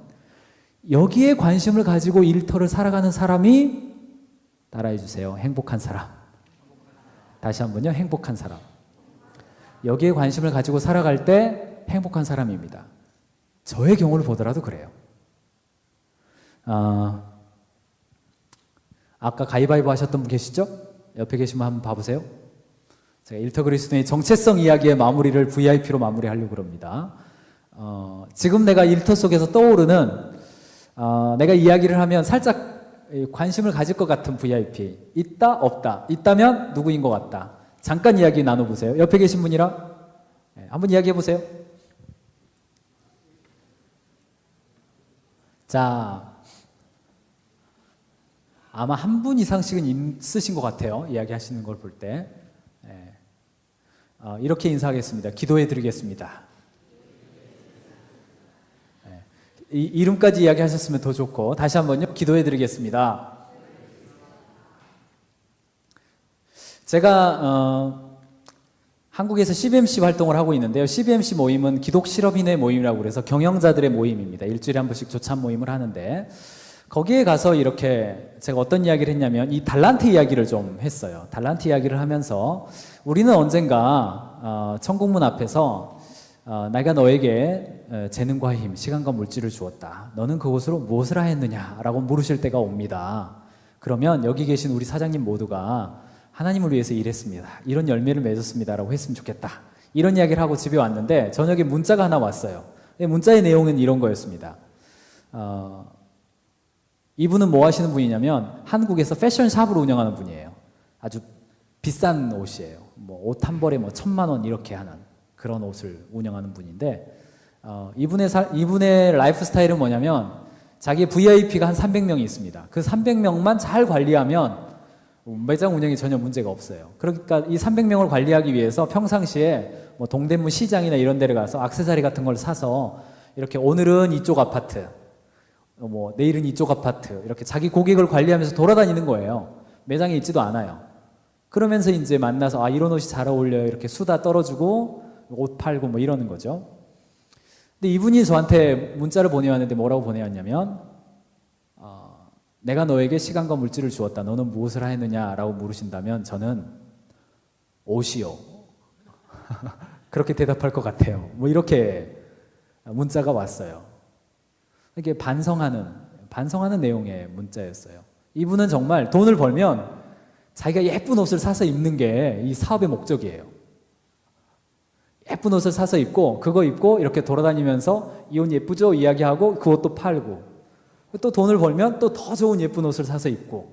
여기에 관심을 가지고 일터를 살아가는 사람이 따라해 주세요. 행복한 사람. 다시 한번요. 행복한 사람. 여기에 관심을 가지고 살아갈 때 행복한 사람입니다. 저의 경우를 보더라도 그래요. 아까 가위바위보 하셨던 분 계시죠? 옆에 계시면 한번 봐보세요. 제가 일터 그리스도의 정체성 이야기의 마무리를 VIP로 마무리하려고 그럽니다. 지금 내가 일터 속에서 떠오르는 내가 이야기를 하면 살짝 관심을 가질 것 같은 VIP 있다 없다 있다면 누구인 것 같다. 잠깐 이야기 나눠보세요. 옆에 계신 분이랑 한번 이야기해 보세요. 자, 아마 한 분 이상씩은 있으신 것 같아요. 이야기하시는 걸 볼 때. 이렇게 인사하겠습니다. 기도해 드리겠습니다. 이름까지 이야기하셨으면 더 좋고 다시 한번요. 기도해 드리겠습니다. 제가 한국에서 CBMC 활동을 하고 있는데요. CBMC 모임은 기독 실업인의 모임이라고 그래서 경영자들의 모임입니다. 일주일에 한 번씩 조찬 모임을 하는데 거기에 가서 이렇게 제가 어떤 이야기를 했냐면 이 달란트 이야기를 좀 했어요. 달란트 이야기를 하면서 우리는 언젠가 천국문 앞에서 내가 너에게 재능과 힘, 시간과 물질을 주었다. 너는 그것으로 무엇을 하였느냐라고 물으실 때가 옵니다. 그러면 여기 계신 우리 사장님 모두가 하나님을 위해서 일했습니다. 이런 열매를 맺었습니다라고 했으면 좋겠다. 이런 이야기를 하고 집에 왔는데 저녁에 문자가 하나 왔어요. 문자의 내용은 이런 거였습니다. 이분은 뭐 하시는 분이냐면 한국에서 패션샵을 운영하는 분이에요. 아주 비싼 옷이에요. 뭐 옷 한 벌에 뭐 1,000만 원 이렇게 하는 그런 옷을 운영하는 분인데 이분의 라이프 스타일은 뭐냐면 자기 VIP가 한 300명이 있습니다. 그 300명만 잘 관리하면 매장 운영이 전혀 문제가 없어요. 그러니까 이 300명을 관리하기 위해서 평상시에 뭐 동대문 시장이나 이런 데를 가서 액세서리 같은 걸 사서 이렇게 오늘은 이쪽 아파트, 뭐 내일은 이쪽 아파트 이렇게 자기 고객을 관리하면서 돌아다니는 거예요. 매장에 있지도 않아요. 그러면서 이제 만나서 이런 옷이 잘 어울려요. 이렇게 수다 떨어주고 옷 팔고 뭐 이러는 거죠. 근데 이분이 저한테 문자를 보내왔는데 뭐라고 보내왔냐면 내가 너에게 시간과 물질을 주었다. 너는 무엇을 하였느냐라고 물으신다면 저는 옷이요. 그렇게 대답할 것 같아요. 뭐 이렇게 문자가 왔어요. 이게 반성하는 내용의 문자였어요. 이분은 정말 돈을 벌면 자기가 예쁜 옷을 사서 입는 게 이 사업의 목적이에요. 예쁜 옷을 사서 입고 그거 입고 이렇게 돌아다니면서 이 옷 예쁘죠? 이야기하고 그 옷도 팔고 또 돈을 벌면 또 더 좋은 예쁜 옷을 사서 입고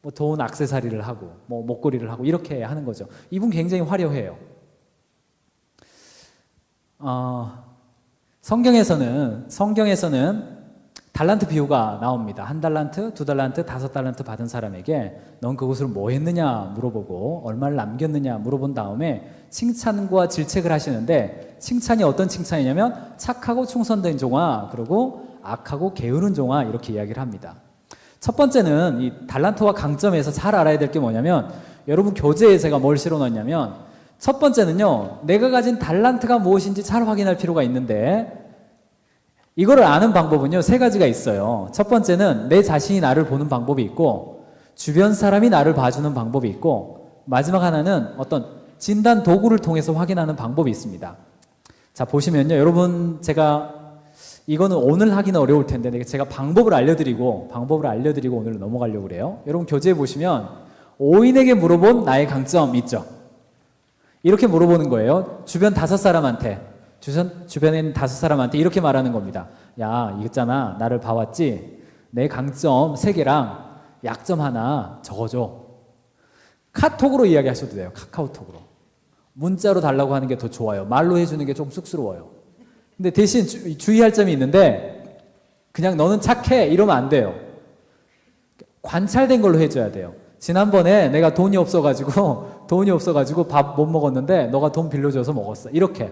뭐 좋은 액세서리를 하고 뭐 목걸이를 하고 이렇게 하는 거죠. 이분 굉장히 화려해요. 성경에서는 달란트 비유가 나옵니다. 1달란트, 2달란트, 5달란트 받은 사람에게 넌 그것을 뭐 했느냐 물어보고 얼마를 남겼느냐 물어본 다음에 칭찬과 질책을 하시는데 칭찬이 어떤 칭찬이냐면 착하고 충성된 종아 그리고 악하고 게으른 종아 이렇게 이야기를 합니다. 첫 번째는 이 달란트와 강점에서 잘 알아야 될 게 뭐냐면 여러분 교재에 제가 뭘 실어놨냐면 첫 번째는요 내가 가진 달란트가 무엇인지 잘 확인할 필요가 있는데 이거를 아는 방법은요 3가지가 있어요. 첫 번째는 내 자신이 나를 보는 방법이 있고 주변 사람이 나를 봐주는 방법이 있고 마지막 하나는 어떤 진단 도구를 통해서 확인하는 방법이 있습니다. 자 보시면요 여러분 제가 이거는 오늘 하기는 어려울 텐데 제가 방법을 알려드리고 오늘 넘어가려고 그래요. 여러분 교재에 보시면 5인에게 물어본 나의 강점 있죠. 이렇게 물어보는 거예요. 주변 5사람한테 주변에 있는 5사람한테 이렇게 말하는 겁니다. 야 이거 있잖아 나를 봐왔지? 내 강점 3개랑 약점 하나 적어줘. 카톡으로 이야기하셔도 돼요. 카카오톡으로. 문자로 달라고 하는 게 더 좋아요. 말로 해주는 게 좀 쑥스러워요. 근데 대신 주의할 점이 있는데 그냥 너는 착해 이러면 안 돼요. 관찰된 걸로 해줘야 돼요. 지난번에 내가 돈이 없어가지고 밥 못 먹었는데 너가 돈 빌려줘서 먹었어. 이렇게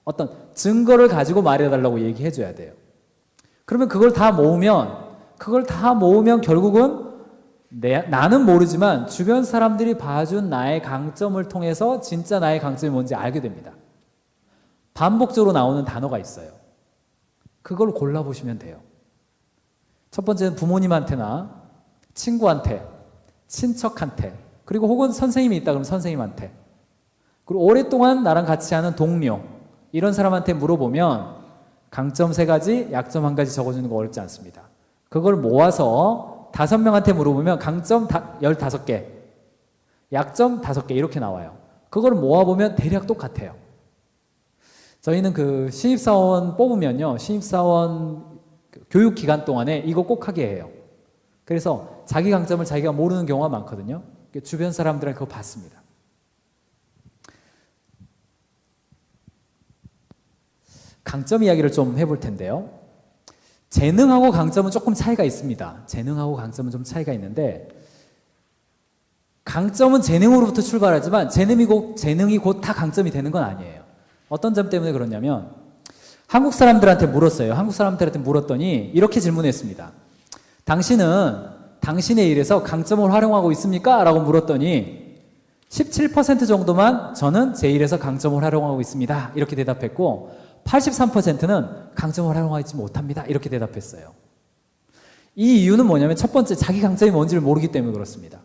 어떤 증거를 가지고 말해달라고 얘기해줘야 돼요. 그러면 그걸 다 모으면 결국은 나는 모르지만 주변 사람들이 봐준 나의 강점을 통해서 진짜 나의 강점이 뭔지 알게 됩니다. 반복적으로 나오는 단어가 있어요. 그걸 골라보시면 돼요. 첫 번째는 부모님한테나 친구한테, 친척한테, 그리고 혹은 선생님이 있다 그러면 선생님한테, 그리고 오랫동안 나랑 같이 하는 동료, 이런 사람한테 물어보면 강점 3가지, 약점 1가지 적어주는 거 어렵지 않습니다. 그걸 모아서 5명한테 물어보면 강점 15개, 약점 5개 이렇게 나와요. 그걸 모아보면 대략 똑같아요. 저희는 그 신입사원 뽑으면요, 신입사원 교육 기간 동안에 이거 꼭 하게 해요. 그래서 자기 강점을 자기가 모르는 경우가 많거든요. 주변 사람들은 그거 봤습니다. 강점 이야기를 좀 해볼 텐데요. 재능하고 강점은 조금 차이가 있습니다. 재능하고 강점은 좀 차이가 있는데, 강점은 재능으로부터 출발하지만 재능이 곧 다 강점이 되는 건 아니에요. 어떤 점 때문에 그러냐면, 한국 사람들한테 물었어요. 한국 사람들한테 물었더니 이렇게 질문했습니다. 당신은 당신의 일에서 강점을 활용하고 있습니까? 라고 물었더니 17% 정도만 저는 제 일에서 강점을 활용하고 있습니다. 이렇게 대답했고, 83%는 강점을 활용하지 못합니다. 이렇게 대답했어요. 이 이유는 뭐냐면, 첫 번째, 자기 강점이 뭔지를 모르기 때문에 그렇습니다.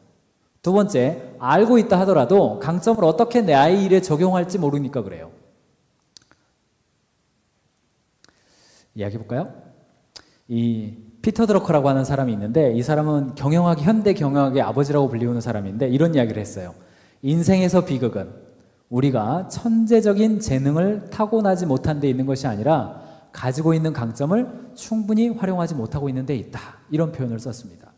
두 번째, 알고 있다 하더라도 강점을 어떻게 내 아이 일에 적용할지 모르니까 그래요. 이야기해 볼까요? 이 피터 드러커라고 하는 사람이 있는데, 이 사람은 현대 경영학의 아버지라고 불리우는 사람인데, 이런 이야기를 했어요. 인생에서 비극은 우리가 천재적인 재능을 타고나지 못한 데 있는 것이 아니라 가지고 있는 강점을 충분히 활용하지 못하고 있는 데 있다. 이런 표현을 썼습니다.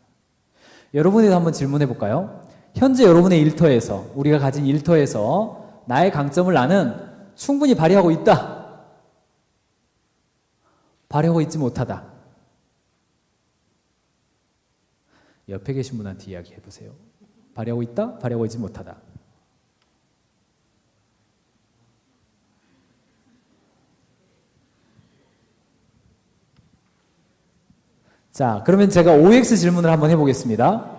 여러분에도 한번 질문해 볼까요? 현재 여러분의 일터에서, 우리가 가진 일터에서 나의 강점을 나는 충분히 발휘하고 있다. 발휘하고 있지 못하다. 옆에 계신 분한테 이야기해 보세요. 발휘하고 있다, 발휘하고 있지 못하다. 자, 그러면 제가 OX 질문을 한번 해보겠습니다.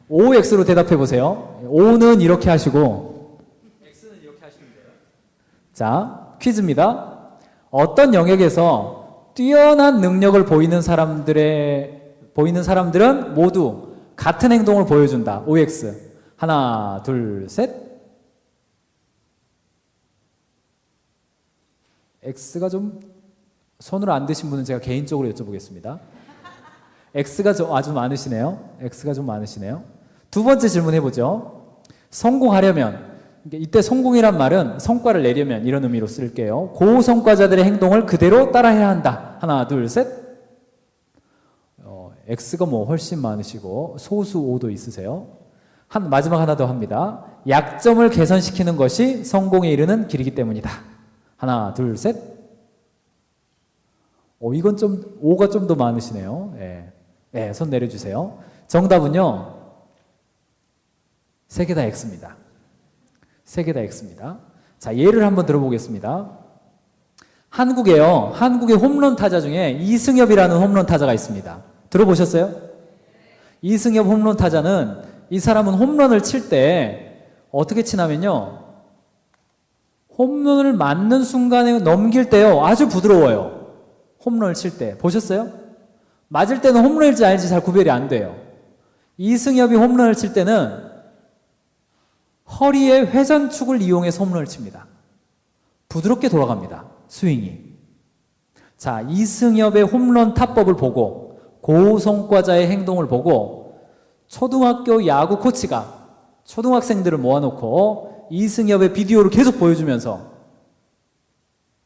OX로 대답해 보세요. O는 이렇게 하시고 X는 이렇게 하시면 돼요. 자, 퀴즈입니다. 어떤 영역에서 뛰어난 능력을 보이는 사람들은 모두 같은 행동을 보여준다. OX. 하나, 둘, 셋. X가 좀 손으로 안 드신 분은 제가 개인적으로 여쭤보겠습니다. X가 아주 많으시네요. X가 좀 많으시네요. 두 번째 질문 해보죠. 성공하려면, 이때 성공이란 말은 성과를 내려면 이런 의미로 쓸게요. 고성과자들의 행동을 그대로 따라해야 한다. 하나, 둘, 셋. X가 뭐 훨씬 많으시고 소수 O도 있으세요. 마지막 하나 더 합니다. 약점을 개선시키는 것이 성공에 이르는 길이기 때문이다. 하나, 둘, 셋. 이건 좀 O가 좀 더 많으시네요. 네, 손 내려주세요. 정답은요, 세 개 다 X입니다. 세 개 다 X입니다. 자, 예를 한번 들어보겠습니다. 한국의 홈런 타자 중에 이승엽이라는 홈런 타자가 있습니다. 들어보셨어요? 이승엽 홈런 타자는, 이 사람은 홈런을 칠 때 어떻게 치냐면요, 홈런을 맞는 순간에 넘길 때요, 아주 부드러워요. 홈런을 칠 때. 보셨어요? 맞을 때는 홈런일지 아닐지 잘 구별이 안 돼요. 이승엽이 홈런을 칠 때는 허리의 회전축을 이용해서 홈런을 칩니다. 부드럽게 돌아갑니다. 스윙이. 자, 이승엽의 홈런 타법을 보고, 고성과자의 행동을 보고, 초등학교 야구 코치가 초등학생들을 모아놓고 이승엽의 비디오를 계속 보여주면서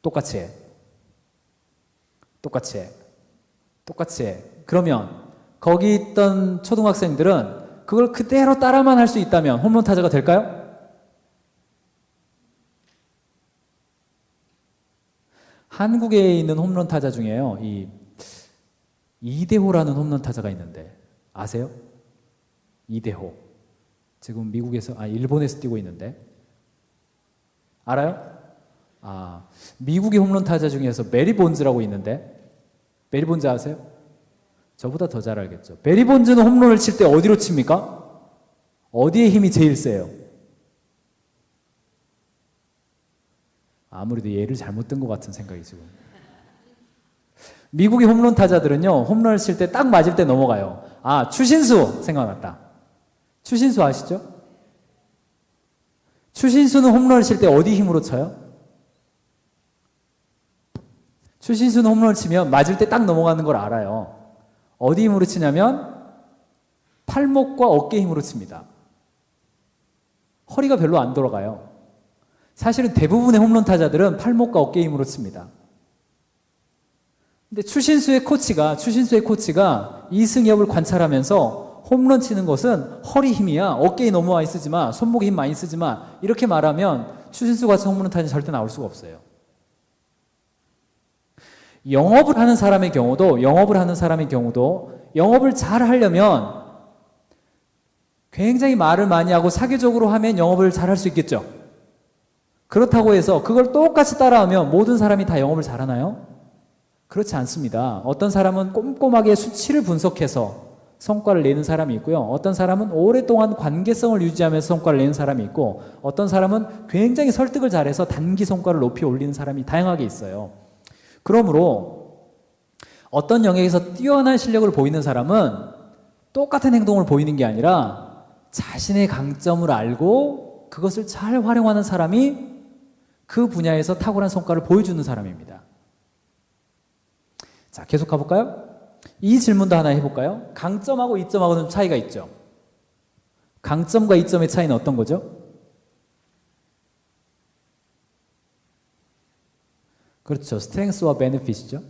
똑같이 해. 똑같이 해. 똑같이 해. 그러면 거기 있던 초등학생들은 그걸 그대로 따라만 할 수 있다면 홈런 타자가 될까요? 한국에 있는 홈런 타자 중에요, 이대호라는 홈런 타자가 있는데 아세요? 이대호. 지금 일본에서 뛰고 있는데 알아요? 미국의 홈런 타자 중에서 메리 본즈라고 있는데, 메리 본즈 아세요? 저보다 더 잘 알겠죠. 메리 본즈는 홈런을 칠 때 어디로 칩니까? 어디에 힘이 제일 세요? 아무래도 얘를 잘못 든 것 같은 생각이 지금. 미국의 홈런 타자들은요, 홈런을 칠 때 딱 맞을 때 넘어가요. 추신수 생각났다. 추신수 아시죠? 추신수는 홈런을 칠 때 어디 힘으로 쳐요? 추신수는 홈런을 치면 맞을 때 딱 넘어가는 걸 알아요. 어디 힘으로 치냐면 팔목과 어깨 힘으로 칩니다. 허리가 별로 안 돌아가요. 사실은 대부분의 홈런 타자들은 팔목과 어깨 힘으로 칩니다. 근데 추신수의 코치가 이승엽을 관찰하면서 홈런 치는 것은 허리 힘이야. 어깨에 너무 많이 쓰지 마. 손목에 힘 많이 쓰지 마. 이렇게 말하면 추신수 같은 홈런 타자 절대 나올 수가 없어요. 영업을 하는 사람의 경우도 영업을 잘 하려면 굉장히 말을 많이 하고 사교적으로 하면 영업을 잘 할 수 있겠죠. 그렇다고 해서 그걸 똑같이 따라하면 모든 사람이 다 영업을 잘하나요? 그렇지 않습니다. 어떤 사람은 꼼꼼하게 수치를 분석해서 성과를 내는 사람이 있고요. 어떤 사람은 오랫동안 관계성을 유지하면서 성과를 내는 사람이 있고, 어떤 사람은 굉장히 설득을 잘해서 단기 성과를 높이 올리는 사람이 다양하게 있어요. 그러므로 어떤 영역에서 뛰어난 실력을 보이는 사람은 똑같은 행동을 보이는 게 아니라 자신의 강점을 알고 그것을 잘 활용하는 사람이 그 분야에서 탁월한 성과를 보여주는 사람입니다. 자, 계속 가볼까요? 이 질문도 하나 해볼까요? 강점하고 이점하고는 차이가 있죠. 강점과 이점의 차이는 어떤 거죠? 그렇죠. 스트렝스와 베네핏이죠.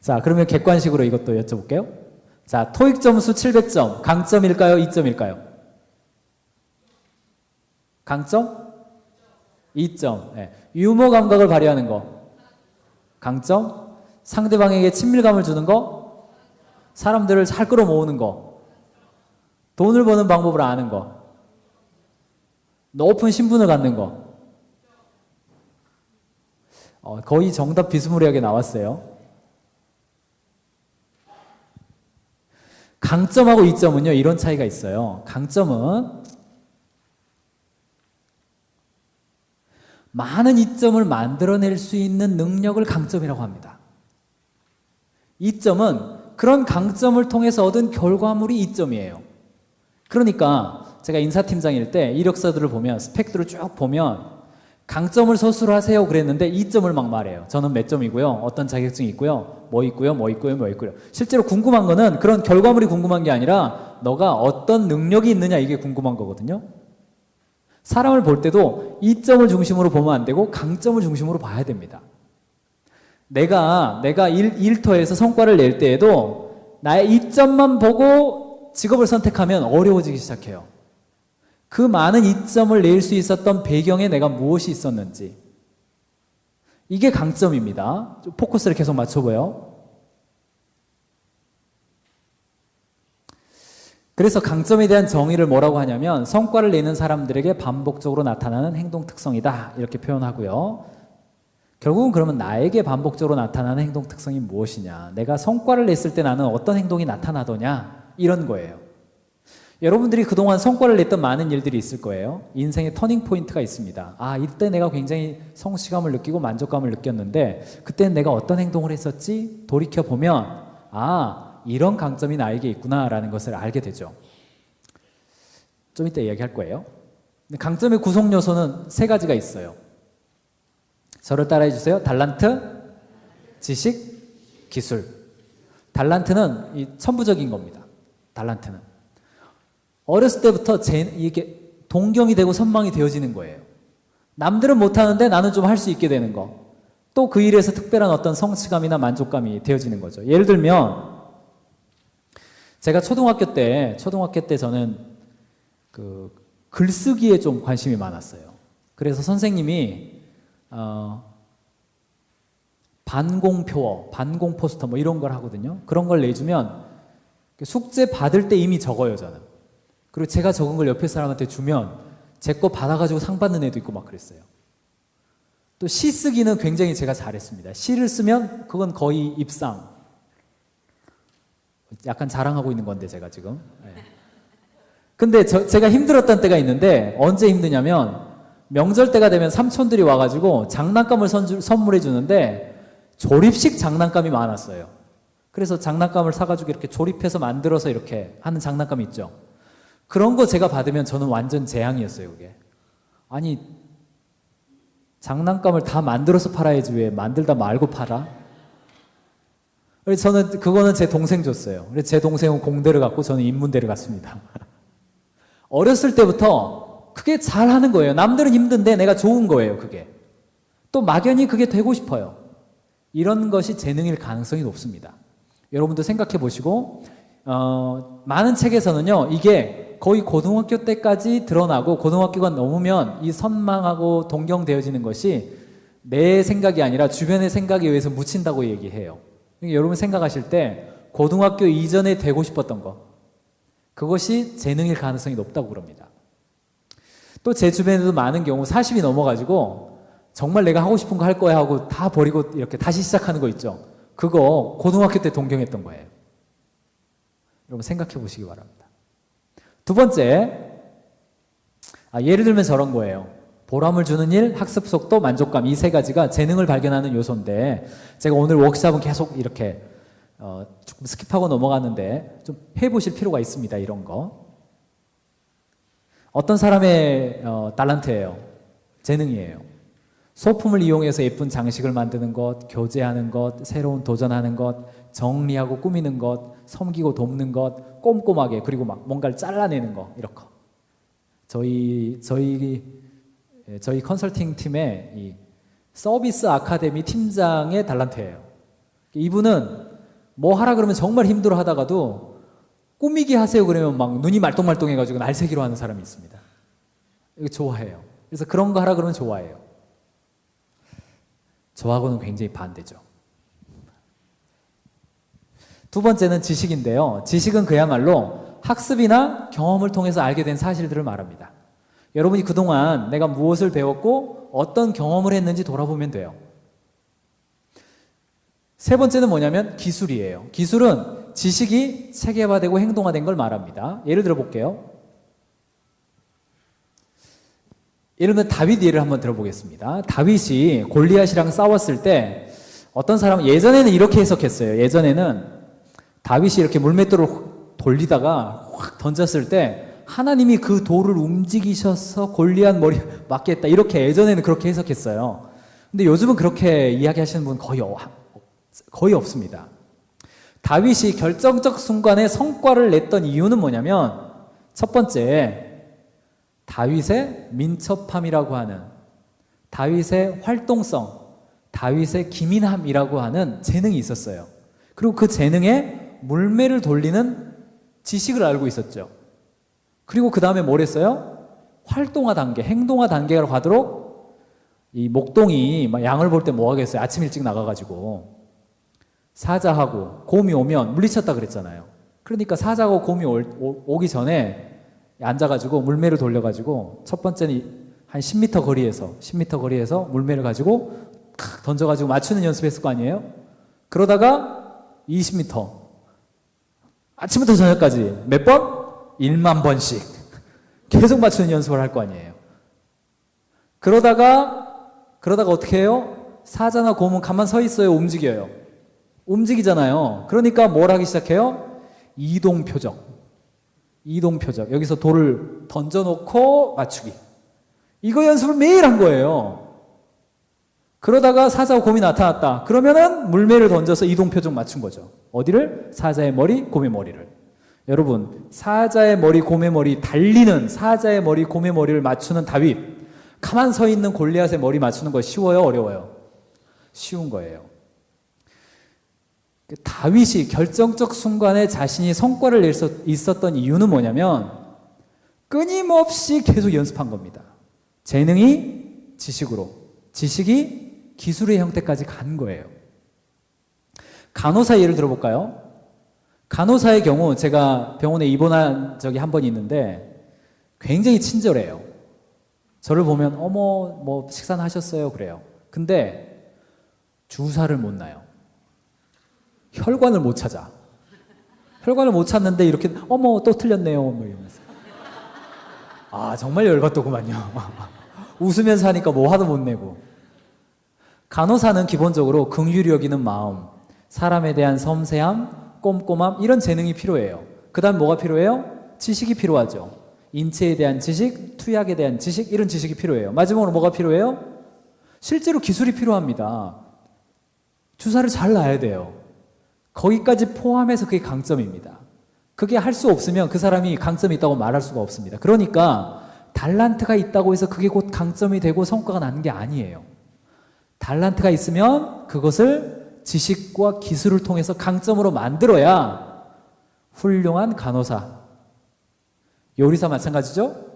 자, 그러면 객관식으로 이것도 여쭤볼게요. 자, 토익 점수 700점, 강점일까요? 이점일까요? 강점? 이점. 네. 유머 감각을 발휘하는 거. 강점? 상대방에게 친밀감을 주는 거? 사람들을 잘 끌어모으는 거. 돈을 버는 방법을 아는 거. 높은 신분을 갖는 거. 거의 정답 비스무리하게 나왔어요. 강점하고 이점은요, 이런 차이가 있어요. 강점은 많은 이점을 만들어낼 수 있는 능력을 강점이라고 합니다. 이점은 그런 강점을 통해서 얻은 결과물이 이점이에요. 그러니까 제가 인사팀장일 때 이력서들을 보면, 스펙들을 쭉 보면 강점을 서술을 하세요 그랬는데 이점을 막 말해요. 저는 몇 점이고요, 어떤 자격증이 있고요, 뭐 있고요. 실제로 궁금한 거는 그런 결과물이 궁금한 게 아니라 너가 어떤 능력이 있느냐, 이게 궁금한 거거든요. 사람을 볼 때도 이점을 중심으로 보면 안 되고 강점을 중심으로 봐야 됩니다. 내가 일터에서 성과를 낼 때에도 나의 이점만 보고 직업을 선택하면 어려워지기 시작해요. 그 많은 이점을 낼 수 있었던 배경에 내가 무엇이 있었는지, 이게 강점입니다. 포커스를 계속 맞춰봐요. 그래서 강점에 대한 정의를 뭐라고 하냐면 성과를 내는 사람들에게 반복적으로 나타나는 행동 특성이다, 이렇게 표현하고요. 결국은 그러면 나에게 반복적으로 나타나는 행동 특성이 무엇이냐, 내가 성과를 냈을 때 나는 어떤 행동이 나타나더냐, 이런 거예요. 여러분들이 그동안 성과를 냈던 많은 일들이 있을 거예요. 인생의 터닝 포인트가 있습니다. 아, 이때 내가 굉장히 성취감을 느끼고 만족감을 느꼈는데 그때는 내가 어떤 행동을 했었지? 돌이켜보면 아, 이런 강점이 나에게 있구나라는 것을 알게 되죠. 좀 이따 이야기할 거예요. 강점의 구성 요소는 3가지가 있어요. 저를 따라해 주세요. 달란트, 지식, 기술. 달란트는 이 천부적인 겁니다. 달란트는 어렸을 때부터 이게 동경이 되고 선망이 되어지는 거예요. 남들은 못하는데 나는 좀 할 수 있게 되는 거. 또 그 일에서 특별한 어떤 성취감이나 만족감이 되어지는 거죠. 예를 들면 제가 초등학교 때 저는 그 글쓰기에 좀 관심이 많았어요. 그래서 선생님이 반공표어, 반공 포스터 뭐 이런 걸 하거든요. 그런 걸 내주면 숙제 받을 때 이미 적어요, 저는. 그리고 제가 적은 걸 옆에 사람한테 주면 제 거 받아가지고 상 받는 애도 있고 막 그랬어요. 또 시 쓰기는 굉장히 제가 잘했습니다. 시를 쓰면 그건 거의 입상. 약간 자랑하고 있는 건데 제가 지금. 네. 근데 제가 힘들었던 때가 있는데 언제 힘드냐면 명절 때가 되면 삼촌들이 와가지고 장난감을 선물해 주는데 조립식 장난감이 많았어요. 그래서 장난감을 사가지고 이렇게 조립해서 만들어서 이렇게 하는 장난감이 있죠. 그런 거 제가 받으면 저는 완전 재앙이었어요, 그게. 아니, 장난감을 다 만들어서 팔아야지 왜 만들다 말고 팔아? 그래서 저는 그거는 제 동생 줬어요. 그래서 제 동생은 공대를 갔고 저는 인문대를 갔습니다. 어렸을 때부터 그게 잘하는 거예요. 남들은 힘든데 내가 좋은 거예요, 그게. 또 막연히 그게 되고 싶어요. 이런 것이 재능일 가능성이 높습니다. 여러분도 생각해 보시고, 많은 책에서는요, 이게 거의 고등학교 때까지 드러나고 고등학교가 넘으면 이 선망하고 동경되어지는 것이 내 생각이 아니라 주변의 생각에 의해서 묻힌다고 얘기해요. 그러니까 여러분 생각하실 때 고등학교 이전에 되고 싶었던 거, 그것이 재능일 가능성이 높다고 그럽니다. 또 제 주변에도 많은 경우 40이 넘어가지고 정말 내가 하고 싶은 거 할 거야 하고 다 버리고 이렇게 다시 시작하는 거 있죠. 그거 고등학교 때 동경했던 거예요. 여러분 생각해 보시기 바랍니다. 두 번째, 예를 들면 저런 거예요. 보람을 주는 일, 학습 속도, 만족감, 이 세 가지가 재능을 발견하는 요소인데, 제가 오늘 워크숍은 계속 이렇게 조금 스킵하고 넘어갔는데 좀 해보실 필요가 있습니다. 이런 거. 어떤 사람의 달란트예요. 재능이에요. 소품을 이용해서 예쁜 장식을 만드는 것, 교제하는 것, 새로운 도전하는 것, 정리하고 꾸미는 것, 섬기고 돕는 것, 꼼꼼하게, 그리고 막 뭔가를 잘라내는 거, 이런 거. 저희 컨설팅 팀의 이 서비스 아카데미 팀장의 달란트예요. 이분은 뭐 하라 그러면 정말 힘들어 하다가도 꾸미기 하세요 그러면 막 눈이 말똥말똥해가지고 날새기로 하는 사람이 있습니다. 이거 좋아해요. 그래서 그런 거 하라 그러면 좋아해요. 저하고는 굉장히 반대죠. 두 번째는 지식인데요. 지식은 그야말로 학습이나 경험을 통해서 알게 된 사실들을 말합니다. 여러분이 그동안 내가 무엇을 배웠고 어떤 경험을 했는지 돌아보면 돼요. 세 번째는 뭐냐면 기술이에요. 기술은 지식이 체계화되고 행동화된 걸 말합니다. 예를 들어 볼게요. 예를 들면 다윗 예를 한번 들어보겠습니다. 다윗이 골리앗이랑 싸웠을 때 어떤 사람은 예전에는 이렇게 해석했어요. 예전에는 다윗이 이렇게 물맷돌을 돌리다가 확 던졌을 때 하나님이 그 돌을 움직이셔서 골리앗 머리에 맞게 했다. 이렇게 예전에는 그렇게 해석했어요. 근데 요즘은 그렇게 이야기하시는 분 거의 없습니다. 다윗이 결정적 순간에 성과를 냈던 이유는 뭐냐면 첫 번째, 다윗의 민첩함이라고 하는, 다윗의 활동성, 다윗의 기민함이라고 하는 재능이 있었어요. 그리고 그 재능에 물매를 돌리는 지식을 알고 있었죠. 그리고 그 다음에 뭘 했어요? 활동화 단계, 행동화 단계로 가도록 이 목동이 막 양을 볼 때 뭐 하겠어요? 아침 일찍 나가가지고 사자하고 곰이 오면 물리쳤다 그랬잖아요. 그러니까 사자하고 곰이 오기 전에 앉아가지고 물매를 돌려가지고 첫 번째는 한 10m 거리에서 물매를 가지고 던져가지고 맞추는 연습했을 거 아니에요? 그러다가 20m 아침부터 저녁까지 몇 번? 1만 번씩 계속 맞추는 연습을 할 거 아니에요. 그러다가 어떻게 해요? 사자나 곰은 가만 서 있어요? 움직여요? 움직이잖아요. 그러니까 뭘 하기 시작해요? 이동 표적. 여기서 돌을 던져놓고 맞추기. 이거 연습을 매일 한 거예요. 그러다가 사자와 곰이 나타났다. 그러면은 물매를 던져서 이동 표적 맞춘 거죠. 어디를? 사자의 머리, 곰의 머리를. 여러분, 사자의 머리, 곰의 머리, 달리는 사자의 머리, 곰의 머리를 맞추는 다윗. 가만 서 있는 골리앗의 머리 맞추는 거 쉬워요? 어려워요? 쉬운 거예요. 다윗이 결정적 순간에 자신이 성과를 낼 수 있었던 이유는 뭐냐면 끊임없이 계속 연습한 겁니다. 재능이 지식으로, 지식이 기술의 형태까지 간 거예요. 간호사 예를 들어볼까요? 간호사의 경우 제가 병원에 입원한 적이 한 번 있는데 굉장히 친절해요. 저를 보면 어머 뭐 식사는 하셨어요? 그래요. 근데 주사를 못 놔요. 혈관을 못 찾아. 혈관을 못 찾는데 이렇게 어머 또 틀렸네요 뭐 이러면서. 아 정말 열받더구만요. 웃으면서 하니까 뭐 화도 못 내고. 간호사는 기본적으로 긍휼히 여기는 마음, 사람에 대한 섬세함, 꼼꼼함 이런 재능이 필요해요. 그 다음 뭐가 필요해요? 지식이 필요하죠. 인체에 대한 지식, 투약에 대한 지식 이런 지식이 필요해요. 마지막으로 뭐가 필요해요? 실제로 기술이 필요합니다. 주사를 잘 놔야 돼요. 거기까지 포함해서 그게 강점입니다. 그게 할 수 없으면 그 사람이 강점이 있다고 말할 수가 없습니다. 그러니까 달란트가 있다고 해서 그게 곧 강점이 되고 성과가 나는 게 아니에요. 달란트가 있으면 그것을 지식과 기술을 통해서 강점으로 만들어야 훌륭한 간호사, 요리사 마찬가지죠.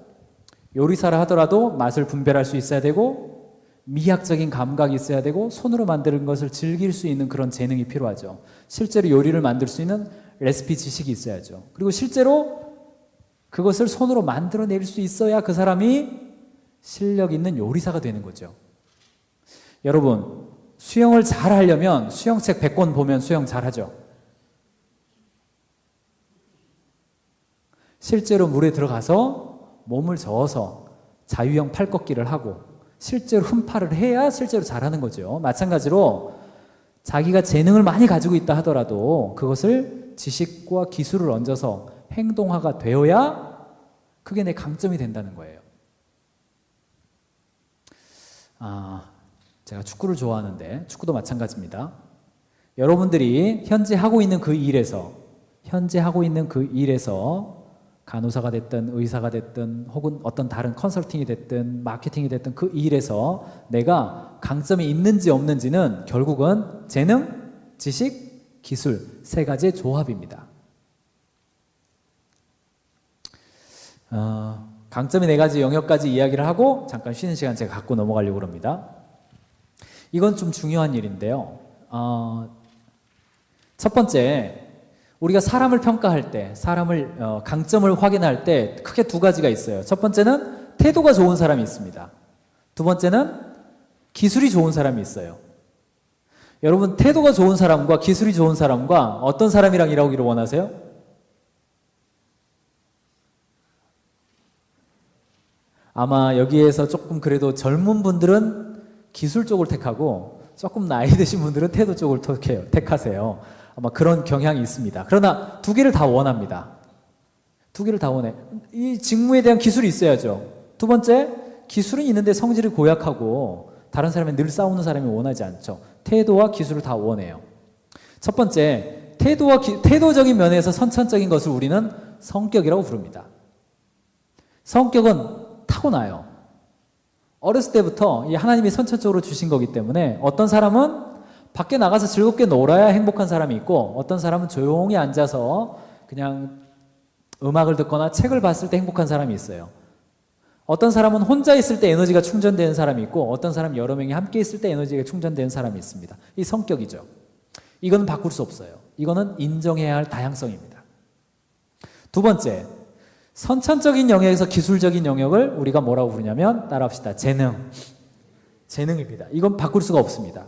요리사를 하더라도 맛을 분별할 수 있어야 되고 미학적인 감각이 있어야 되고 손으로 만드는 것을 즐길 수 있는 그런 재능이 필요하죠. 실제로 요리를 만들 수 있는 레시피 지식이 있어야죠. 그리고 실제로 그것을 손으로 만들어낼 수 있어야 그 사람이 실력 있는 요리사가 되는 거죠. 여러분, 수영을 잘 하려면 수영책 100권 보면 수영 잘 하죠. 실제로 물에 들어가서 몸을 저어서 자유형 팔꺾기를 하고 실제로 흠파를 해야 실제로 잘하는 거죠. 마찬가지로 자기가 재능을 많이 가지고 있다 하더라도 그것을 지식과 기술을 얹어서 행동화가 되어야 그게 내 강점이 된다는 거예요. 제가 축구를 좋아하는데 축구도 마찬가지입니다. 여러분들이 현재 하고 있는 그 일에서 간호사가 됐든 의사가 됐든 혹은 어떤 다른 컨설팅이 됐든 마케팅이 됐든 그 일에서 내가 강점이 있는지 없는지는 결국은 재능, 지식, 기술 세 가지의 조합입니다. 강점이 네 가지 영역까지 이야기를 하고 잠깐 쉬는 시간 제가 갖고 넘어가려고 합니다. 이건 좀 중요한 일인데요. 첫 번째, 우리가 사람을 평가할 때, 사람을 강점을 확인할 때 크게 두 가지가 있어요. 첫 번째는 태도가 좋은 사람이 있습니다. 두 번째는 기술이 좋은 사람이 있어요. 여러분, 태도가 좋은 사람과 기술이 좋은 사람과 어떤 사람이랑 일하기를 원하세요? 아마 여기에서 조금 그래도 젊은 분들은 기술 쪽을 택하고 조금 나이 드신 분들은 태도 쪽을 택하세요. 아마 그런 경향이 있습니다. 그러나 두 개를 다 원합니다. 두 개를 다 원해. 이 직무에 대한 기술이 있어야죠. 두 번째, 기술은 있는데 성질이 고약하고 다른 사람이 늘 싸우는 사람이 원하지 않죠. 태도와 기술을 다 원해요. 첫 번째, 태도적인 면에서 선천적인 것을 우리는 성격이라고 부릅니다. 성격은 타고나요. 어렸을 때부터 이 하나님이 선천적으로 주신 거기 때문에 어떤 사람은 밖에 나가서 즐겁게 놀아야 행복한 사람이 있고 어떤 사람은 조용히 앉아서 그냥 음악을 듣거나 책을 봤을 때 행복한 사람이 있어요. 어떤 사람은 혼자 있을 때 에너지가 충전되는 사람이 있고 어떤 사람은 여러 명이 함께 있을 때 에너지가 충전되는 사람이 있습니다. 이 성격이죠. 이거는 바꿀 수 없어요. 이거는 인정해야 할 다양성입니다. 두 번째, 선천적인 영역에서 기술적인 영역을 우리가 뭐라고 부르냐면 따라합시다. 재능입니다. 이건 바꿀 수가 없습니다.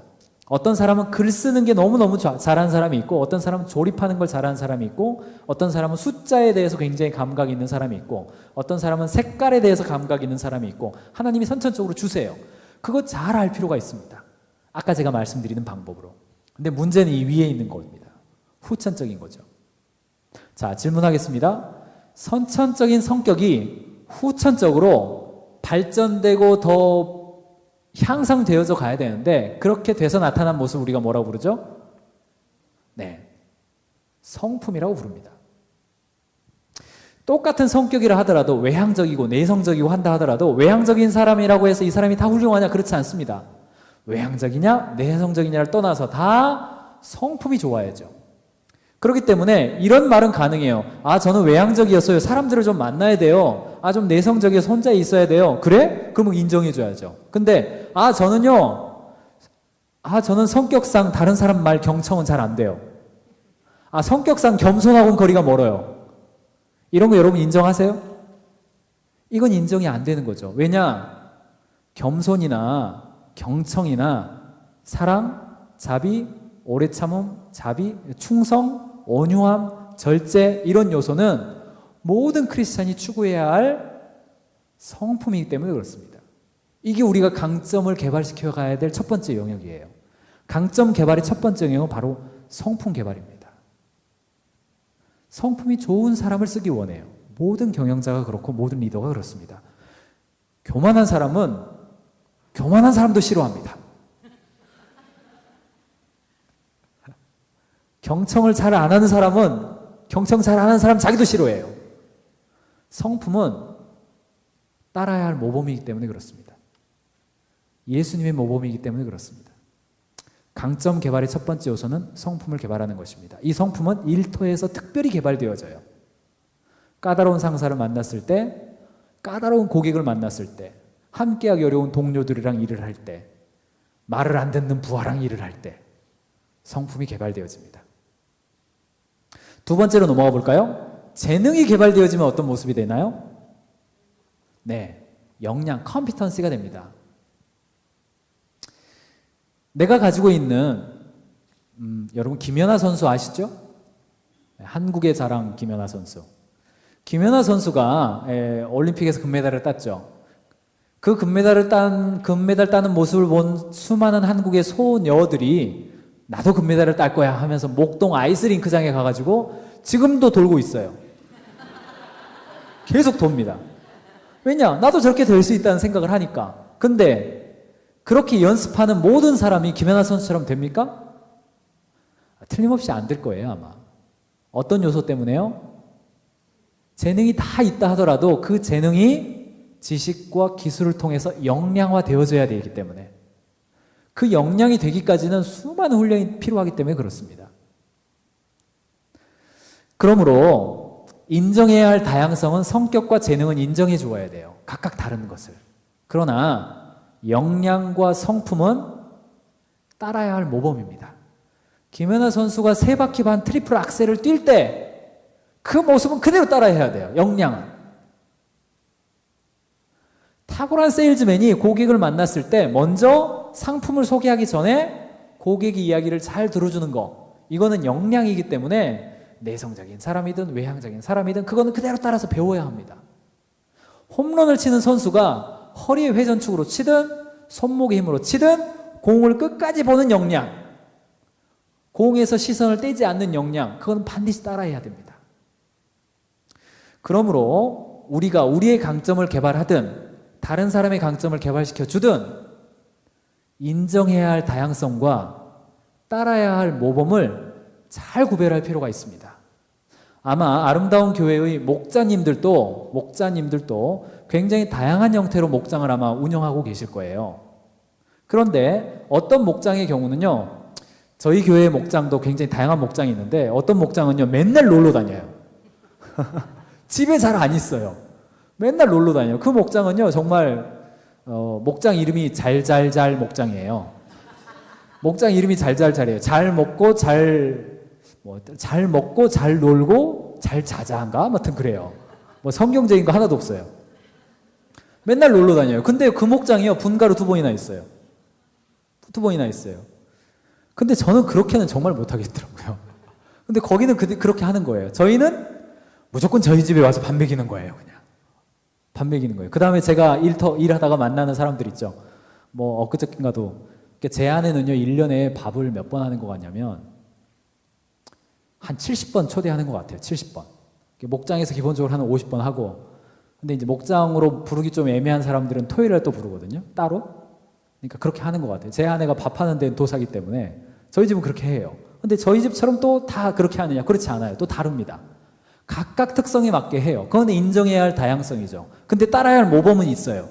어떤 사람은 글 쓰는 게 너무너무 잘하는 사람이 있고 어떤 사람은 조립하는 걸 잘하는 사람이 있고 어떤 사람은 숫자에 대해서 굉장히 감각이 있는 사람이 있고 어떤 사람은 색깔에 대해서 감각이 있는 사람이 있고 하나님이 선천적으로 주세요. 그거 잘 알 필요가 있습니다. 아까 제가 말씀드리는 방법으로. 근데 문제는 이 위에 있는 겁니다. 후천적인 거죠. 자, 질문하겠습니다. 선천적인 성격이 후천적으로 발전되고 더 향상되어져 가야 되는데 그렇게 돼서 나타난 모습 우리가 뭐라고 부르죠? 네, 성품이라고 부릅니다. 똑같은 성격이라 하더라도 외향적이고 내성적이고 한다 하더라도 외향적인 사람이라고 해서 이 사람이 다 훌륭하냐? 그렇지 않습니다. 외향적이냐 내성적이냐를 떠나서 다 성품이 좋아야죠. 그렇기 때문에 이런 말은 가능해요. 저는 외향적이었어요. 사람들을 좀 만나야 돼요. 좀 내성적이어서 혼자 있어야 돼요. 그래? 그러면 인정해줘야죠. 근데 저는 성격상 다른 사람 말 경청은 잘 안 돼요. 성격상 겸손하고는 거리가 멀어요. 이런 거 여러분 인정하세요? 이건 인정이 안 되는 거죠. 왜냐? 겸손이나 경청이나 사랑, 자비, 오래 참음, 자비, 충성, 온유함, 절제 이런 요소는 모든 크리스찬이 추구해야 할 성품이기 때문에 그렇습니다. 이게 우리가 강점을 개발시켜 가야 될 첫 번째 영역이에요. 강점 개발의 첫 번째 영역은 바로 성품 개발입니다. 성품이 좋은 사람을 쓰기 원해요. 모든 경영자가 그렇고 모든 리더가 그렇습니다. 교만한 사람은 교만한 사람도 싫어합니다. 경청을 잘 안 하는 사람은 경청 잘 안 하는 사람 자기도 싫어해요. 성품은 따라야 할 모범이기 때문에 그렇습니다. 예수님의 모범이기 때문에 그렇습니다. 강점 개발의 첫 번째 요소는 성품을 개발하는 것입니다. 이 성품은 일터에서 특별히 개발되어져요. 까다로운 상사를 만났을 때, 까다로운 고객을 만났을 때, 함께하기 어려운 동료들이랑 일을 할 때, 말을 안 듣는 부하랑 일을 할 때 성품이 개발되어집니다. 두 번째로 넘어가 볼까요? 재능이 개발되어지면 어떤 모습이 되나요? 네, 역량, 컴피턴시가 됩니다. 내가 가지고 있는 여러분 김연아 선수 아시죠? 한국의 자랑 김연아 선수. 김연아 선수가 올림픽에서 금메달을 땄죠. 그 금메달 따는 모습을 본 수많은 한국의 소녀들이 나도 금메달을 딸 거야 하면서 목동 아이스링크장에 가가지고 지금도 돌고 있어요. 계속 돕니다. 왜냐? 나도 저렇게 될 수 있다는 생각을 하니까. 근데 그렇게 연습하는 모든 사람이 김연아 선수처럼 됩니까? 틀림없이 안 될 거예요, 아마. 어떤 요소 때문에요? 재능이 다 있다 하더라도 그 재능이 지식과 기술을 통해서 역량화 되어져야 되기 때문에, 그 역량이 되기까지는 수많은 훈련이 필요하기 때문에 그렇습니다. 그러므로 인정해야 할 다양성은 성격과 재능은 인정해 주어야 돼요. 각각 다른 것을. 그러나 역량과 성품은 따라야 할 모범입니다. 김연아 선수가 3바퀴 반 트리플 악셀을 뛸 때 그 모습은 그대로 따라해야 돼요. 역량은. 탁월한 세일즈맨이 고객을 만났을 때 먼저 상품을 소개하기 전에 고객의 이야기를 잘 들어주는 거, 이거는 역량이기 때문에 내성적인 사람이든 외향적인 사람이든 그거는 그대로 따라서 배워야 합니다. 홈런을 치는 선수가 허리의 회전축으로 치든 손목의 힘으로 치든 공을 끝까지 보는 역량, 공에서 시선을 떼지 않는 역량, 그건 반드시 따라해야 됩니다. 그러므로 우리가 우리의 강점을 개발하든 다른 사람의 강점을 개발시켜 주든 인정해야 할 다양성과 따라야 할 모범을 잘 구별할 필요가 있습니다. 아마 아름다운 교회의 목자님들도 굉장히 다양한 형태로 목장을 아마 운영하고 계실 거예요. 그런데 어떤 목장의 경우는요, 저희 교회의 목장도 굉장히 다양한 목장이 있는데 어떤 목장은요 맨날 놀러 다녀요. 집에 잘 안 있어요. 맨날 놀러 다녀요. 그 목장은요 정말 목장 이름이 잘잘잘 목장이에요. 목장 이름이 잘잘잘이에요. 잘 먹고 잘 놀고 잘 자자인가? 아무튼 그래요. 뭐 성경적인 거 하나도 없어요. 맨날 놀러 다녀요. 근데 그 목장이요 분가루 2번이나 있어요. 2번이나 있어요. 근데 저는 그렇게는 정말 못하겠더라고요. 근데 거기는 그렇게 하는 거예요. 저희는 무조건 저희 집에 와서 밥 먹이는 거예요. 그냥 밥 먹이는 거예요. 그 다음에 제가 일하다가 만나는 사람들 있죠. 뭐 엊그저께인가도 제 아내는요 1년에 밥을 몇 번 하는 것 같냐면 한 70번 초대하는 것 같아요. 70번. 목장에서 기본적으로 한 50번 하고, 근데 이제 목장으로 부르기 좀 애매한 사람들은 토요일에 또 부르거든요. 따로. 그러니까 그렇게 하는 것 같아요. 제 아내가 밥하는 데는 도사기 때문에 저희 집은 그렇게 해요. 근데 저희 집처럼 또 다 그렇게 하느냐? 그렇지 않아요. 또 다릅니다. 각각 특성에 맞게 해요. 그건 인정해야 할 다양성이죠. 근데 따라야 할 모범은 있어요.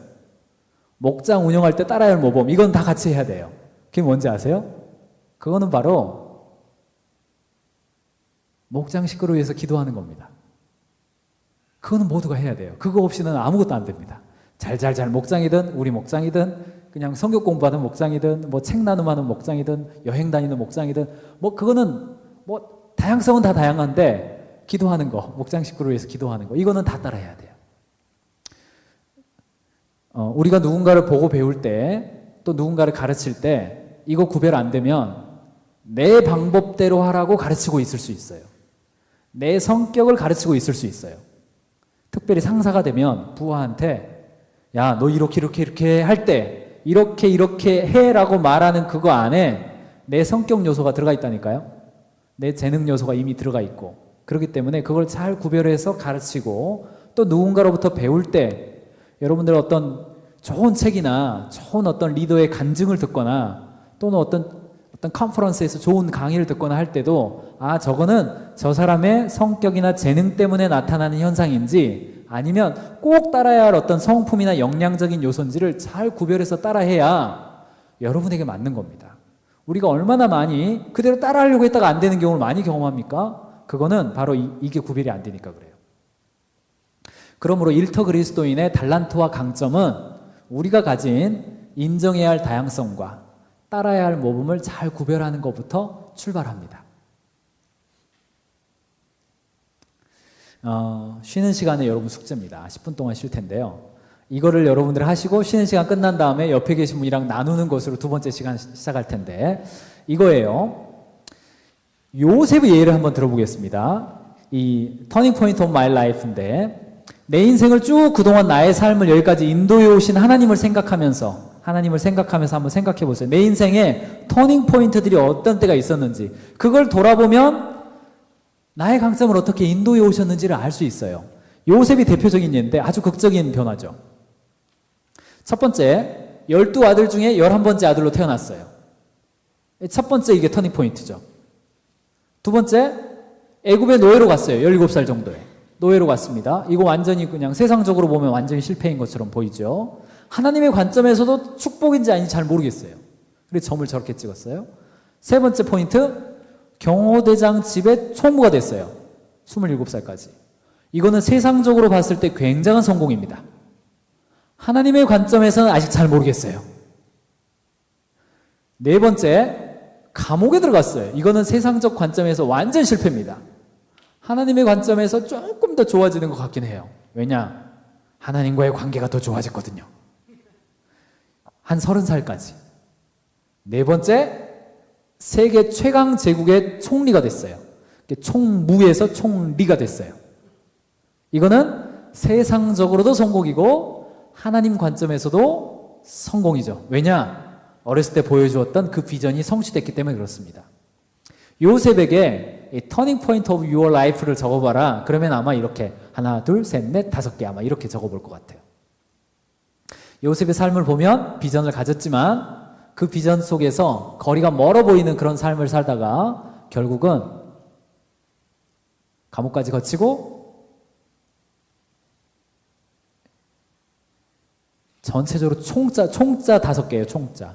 목장 운영할 때 따라야 할 모범, 이건 다 같이 해야 돼요. 그게 뭔지 아세요? 그거는 바로 목장 식구를 위해서 기도하는 겁니다. 그거는 모두가 해야 돼요. 그거 없이는 아무것도 안 됩니다. 잘잘잘 목장이든 우리 목장이든 그냥 성경 공부하는 목장이든 뭐 책 나눔하는 목장이든 여행 다니는 목장이든 뭐 그거는 뭐 다양성은 다 다양한데 기도하는 거, 목장 식구를 위해서 기도하는 거, 이거는 다 따라해야 돼요. 우리가 누군가를 보고 배울 때, 또 누군가를 가르칠 때 이거 구별 안 되면 내 방법대로 하라고 가르치고 있을 수 있어요. 내 성격을 가르치고 있을 수 있어요. 특별히 상사가 되면 부하한테 야, 너 이렇게 할 때 이렇게 해라고 말하는 그거 안에 내 성격 요소가 들어가 있다니까요. 내 재능 요소가 이미 들어가 있고, 그렇기 때문에 그걸 잘 구별해서 가르치고, 또 누군가로부터 배울 때 여러분들 어떤 좋은 책이나 좋은 어떤 리더의 간증을 듣거나 또는 어떤 컨퍼런스에서 좋은 강의를 듣거나 할 때도 저거는 저 사람의 성격이나 재능 때문에 나타나는 현상인지 아니면 꼭 따라야 할 어떤 성품이나 영양적인 요소인지를 잘 구별해서 따라해야 여러분에게 맞는 겁니다. 우리가 얼마나 많이 그대로 따라하려고 했다가 안 되는 경우를 많이 경험합니까? 그거는 바로 이게 구별이 안 되니까 그래요. 그러므로 일터 그리스도인의 달란트와 강점은 우리가 가진 인정해야 할 다양성과 따라야 할 모범을 잘 구별하는 것부터 출발합니다. 쉬는 시간에 여러분 숙제입니다. 10분 동안 쉴 텐데요. 이거를 여러분들 하시고 쉬는 시간 끝난 다음에 옆에 계신 분이랑 나누는 것으로 두 번째 시간 시작할 텐데 이거예요. 요셉의 예를 한번 들어보겠습니다. 이 터닝 포인트 오브 마이 라이프인데 내 인생을 쭉 그동안 나의 삶을 여기까지 인도해 오신 하나님을 생각하면서 한번 생각해 보세요. 내 인생에 터닝 포인트들이 어떤 때가 있었는지 그걸 돌아보면 나의 강점을 어떻게 인도해 오셨는지를 알 수 있어요. 요셉이 대표적인 예인데 아주 극적인 변화죠. 첫 번째, 12아들 중에 11번째 아들로 태어났어요. 첫 번째 이게 터닝 포인트죠. 두 번째, 애굽의 노예로 갔어요. 17살 정도에. 노예로 갔습니다. 이거 완전히 그냥 세상적으로 보면 완전히 실패인 것처럼 보이죠. 하나님의 관점에서도 축복인지 아닌지 잘 모르겠어요. 그래서 점을 저렇게 찍었어요. 세 번째 포인트, 경호대장 집의 총무가 됐어요. 27살까지. 이거는 세상적으로 봤을 때 굉장한 성공입니다. 하나님의 관점에서는 아직 잘 모르겠어요. 네 번째, 감옥에 들어갔어요. 이거는 세상적 관점에서 완전 실패입니다. 하나님의 관점에서 조금 더 좋아지는 것 같긴 해요. 왜냐? 하나님과의 관계가 더 좋아졌거든요. 한 30살까지. 네 번째, 세계 최강 제국의 총리가 됐어요. 총무에서 총리가 됐어요. 이거는 세상적으로도 성공이고 하나님 관점에서도 성공이죠. 왜냐? 어렸을 때 보여주었던 그 비전이 성취됐기 때문에 그렇습니다. 요셉에게 이 터닝 포인트 오브 유어 라이프를 적어봐라. 그러면 아마 이렇게 하나, 둘, 셋, 넷, 5개 아마 이렇게 적어볼 것 같아요. 요셉의 삶을 보면 비전을 가졌지만 그 비전 속에서 거리가 멀어 보이는 그런 삶을 살다가 결국은 감옥까지 거치고 전체적으로 총자 5개예요. 총자.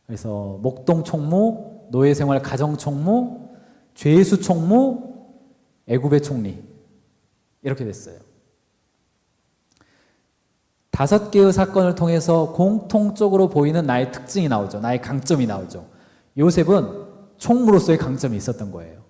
그래서 목동 총무, 노예생활 가정 총무, 죄수 총무, 애굽의 총리 이렇게 됐어요. 5개의 사건을 통해서 공통적으로 보이는 나의 특징이 나오죠. 나의 강점이 나오죠. 요셉은 총무로서의 강점이 있었던 거예요.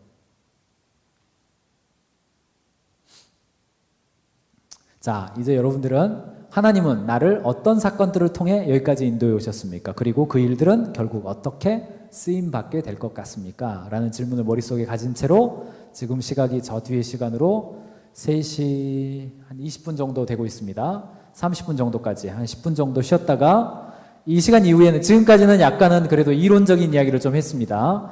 자, 이제 여러분들은 하나님은 나를 어떤 사건들을 통해 여기까지 인도해 오셨습니까? 그리고 그 일들은 결국 어떻게 쓰임받게 될 것 같습니까? 라는 질문을 머릿속에 가진 채로 지금 시각이 저 뒤의 시간으로 3시 한 20분 정도 되고 있습니다. 30분 정도까지 한 10분 정도 쉬었다가 이 시간 이후에는 지금까지는 약간은 그래도 이론적인 이야기를 좀 했습니다.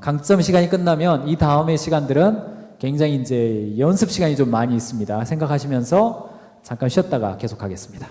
강점 시간이 끝나면 이 다음의 시간들은 굉장히 이제 연습 시간이 좀 많이 있습니다. 생각하시면서 잠깐 쉬었다가 계속하겠습니다.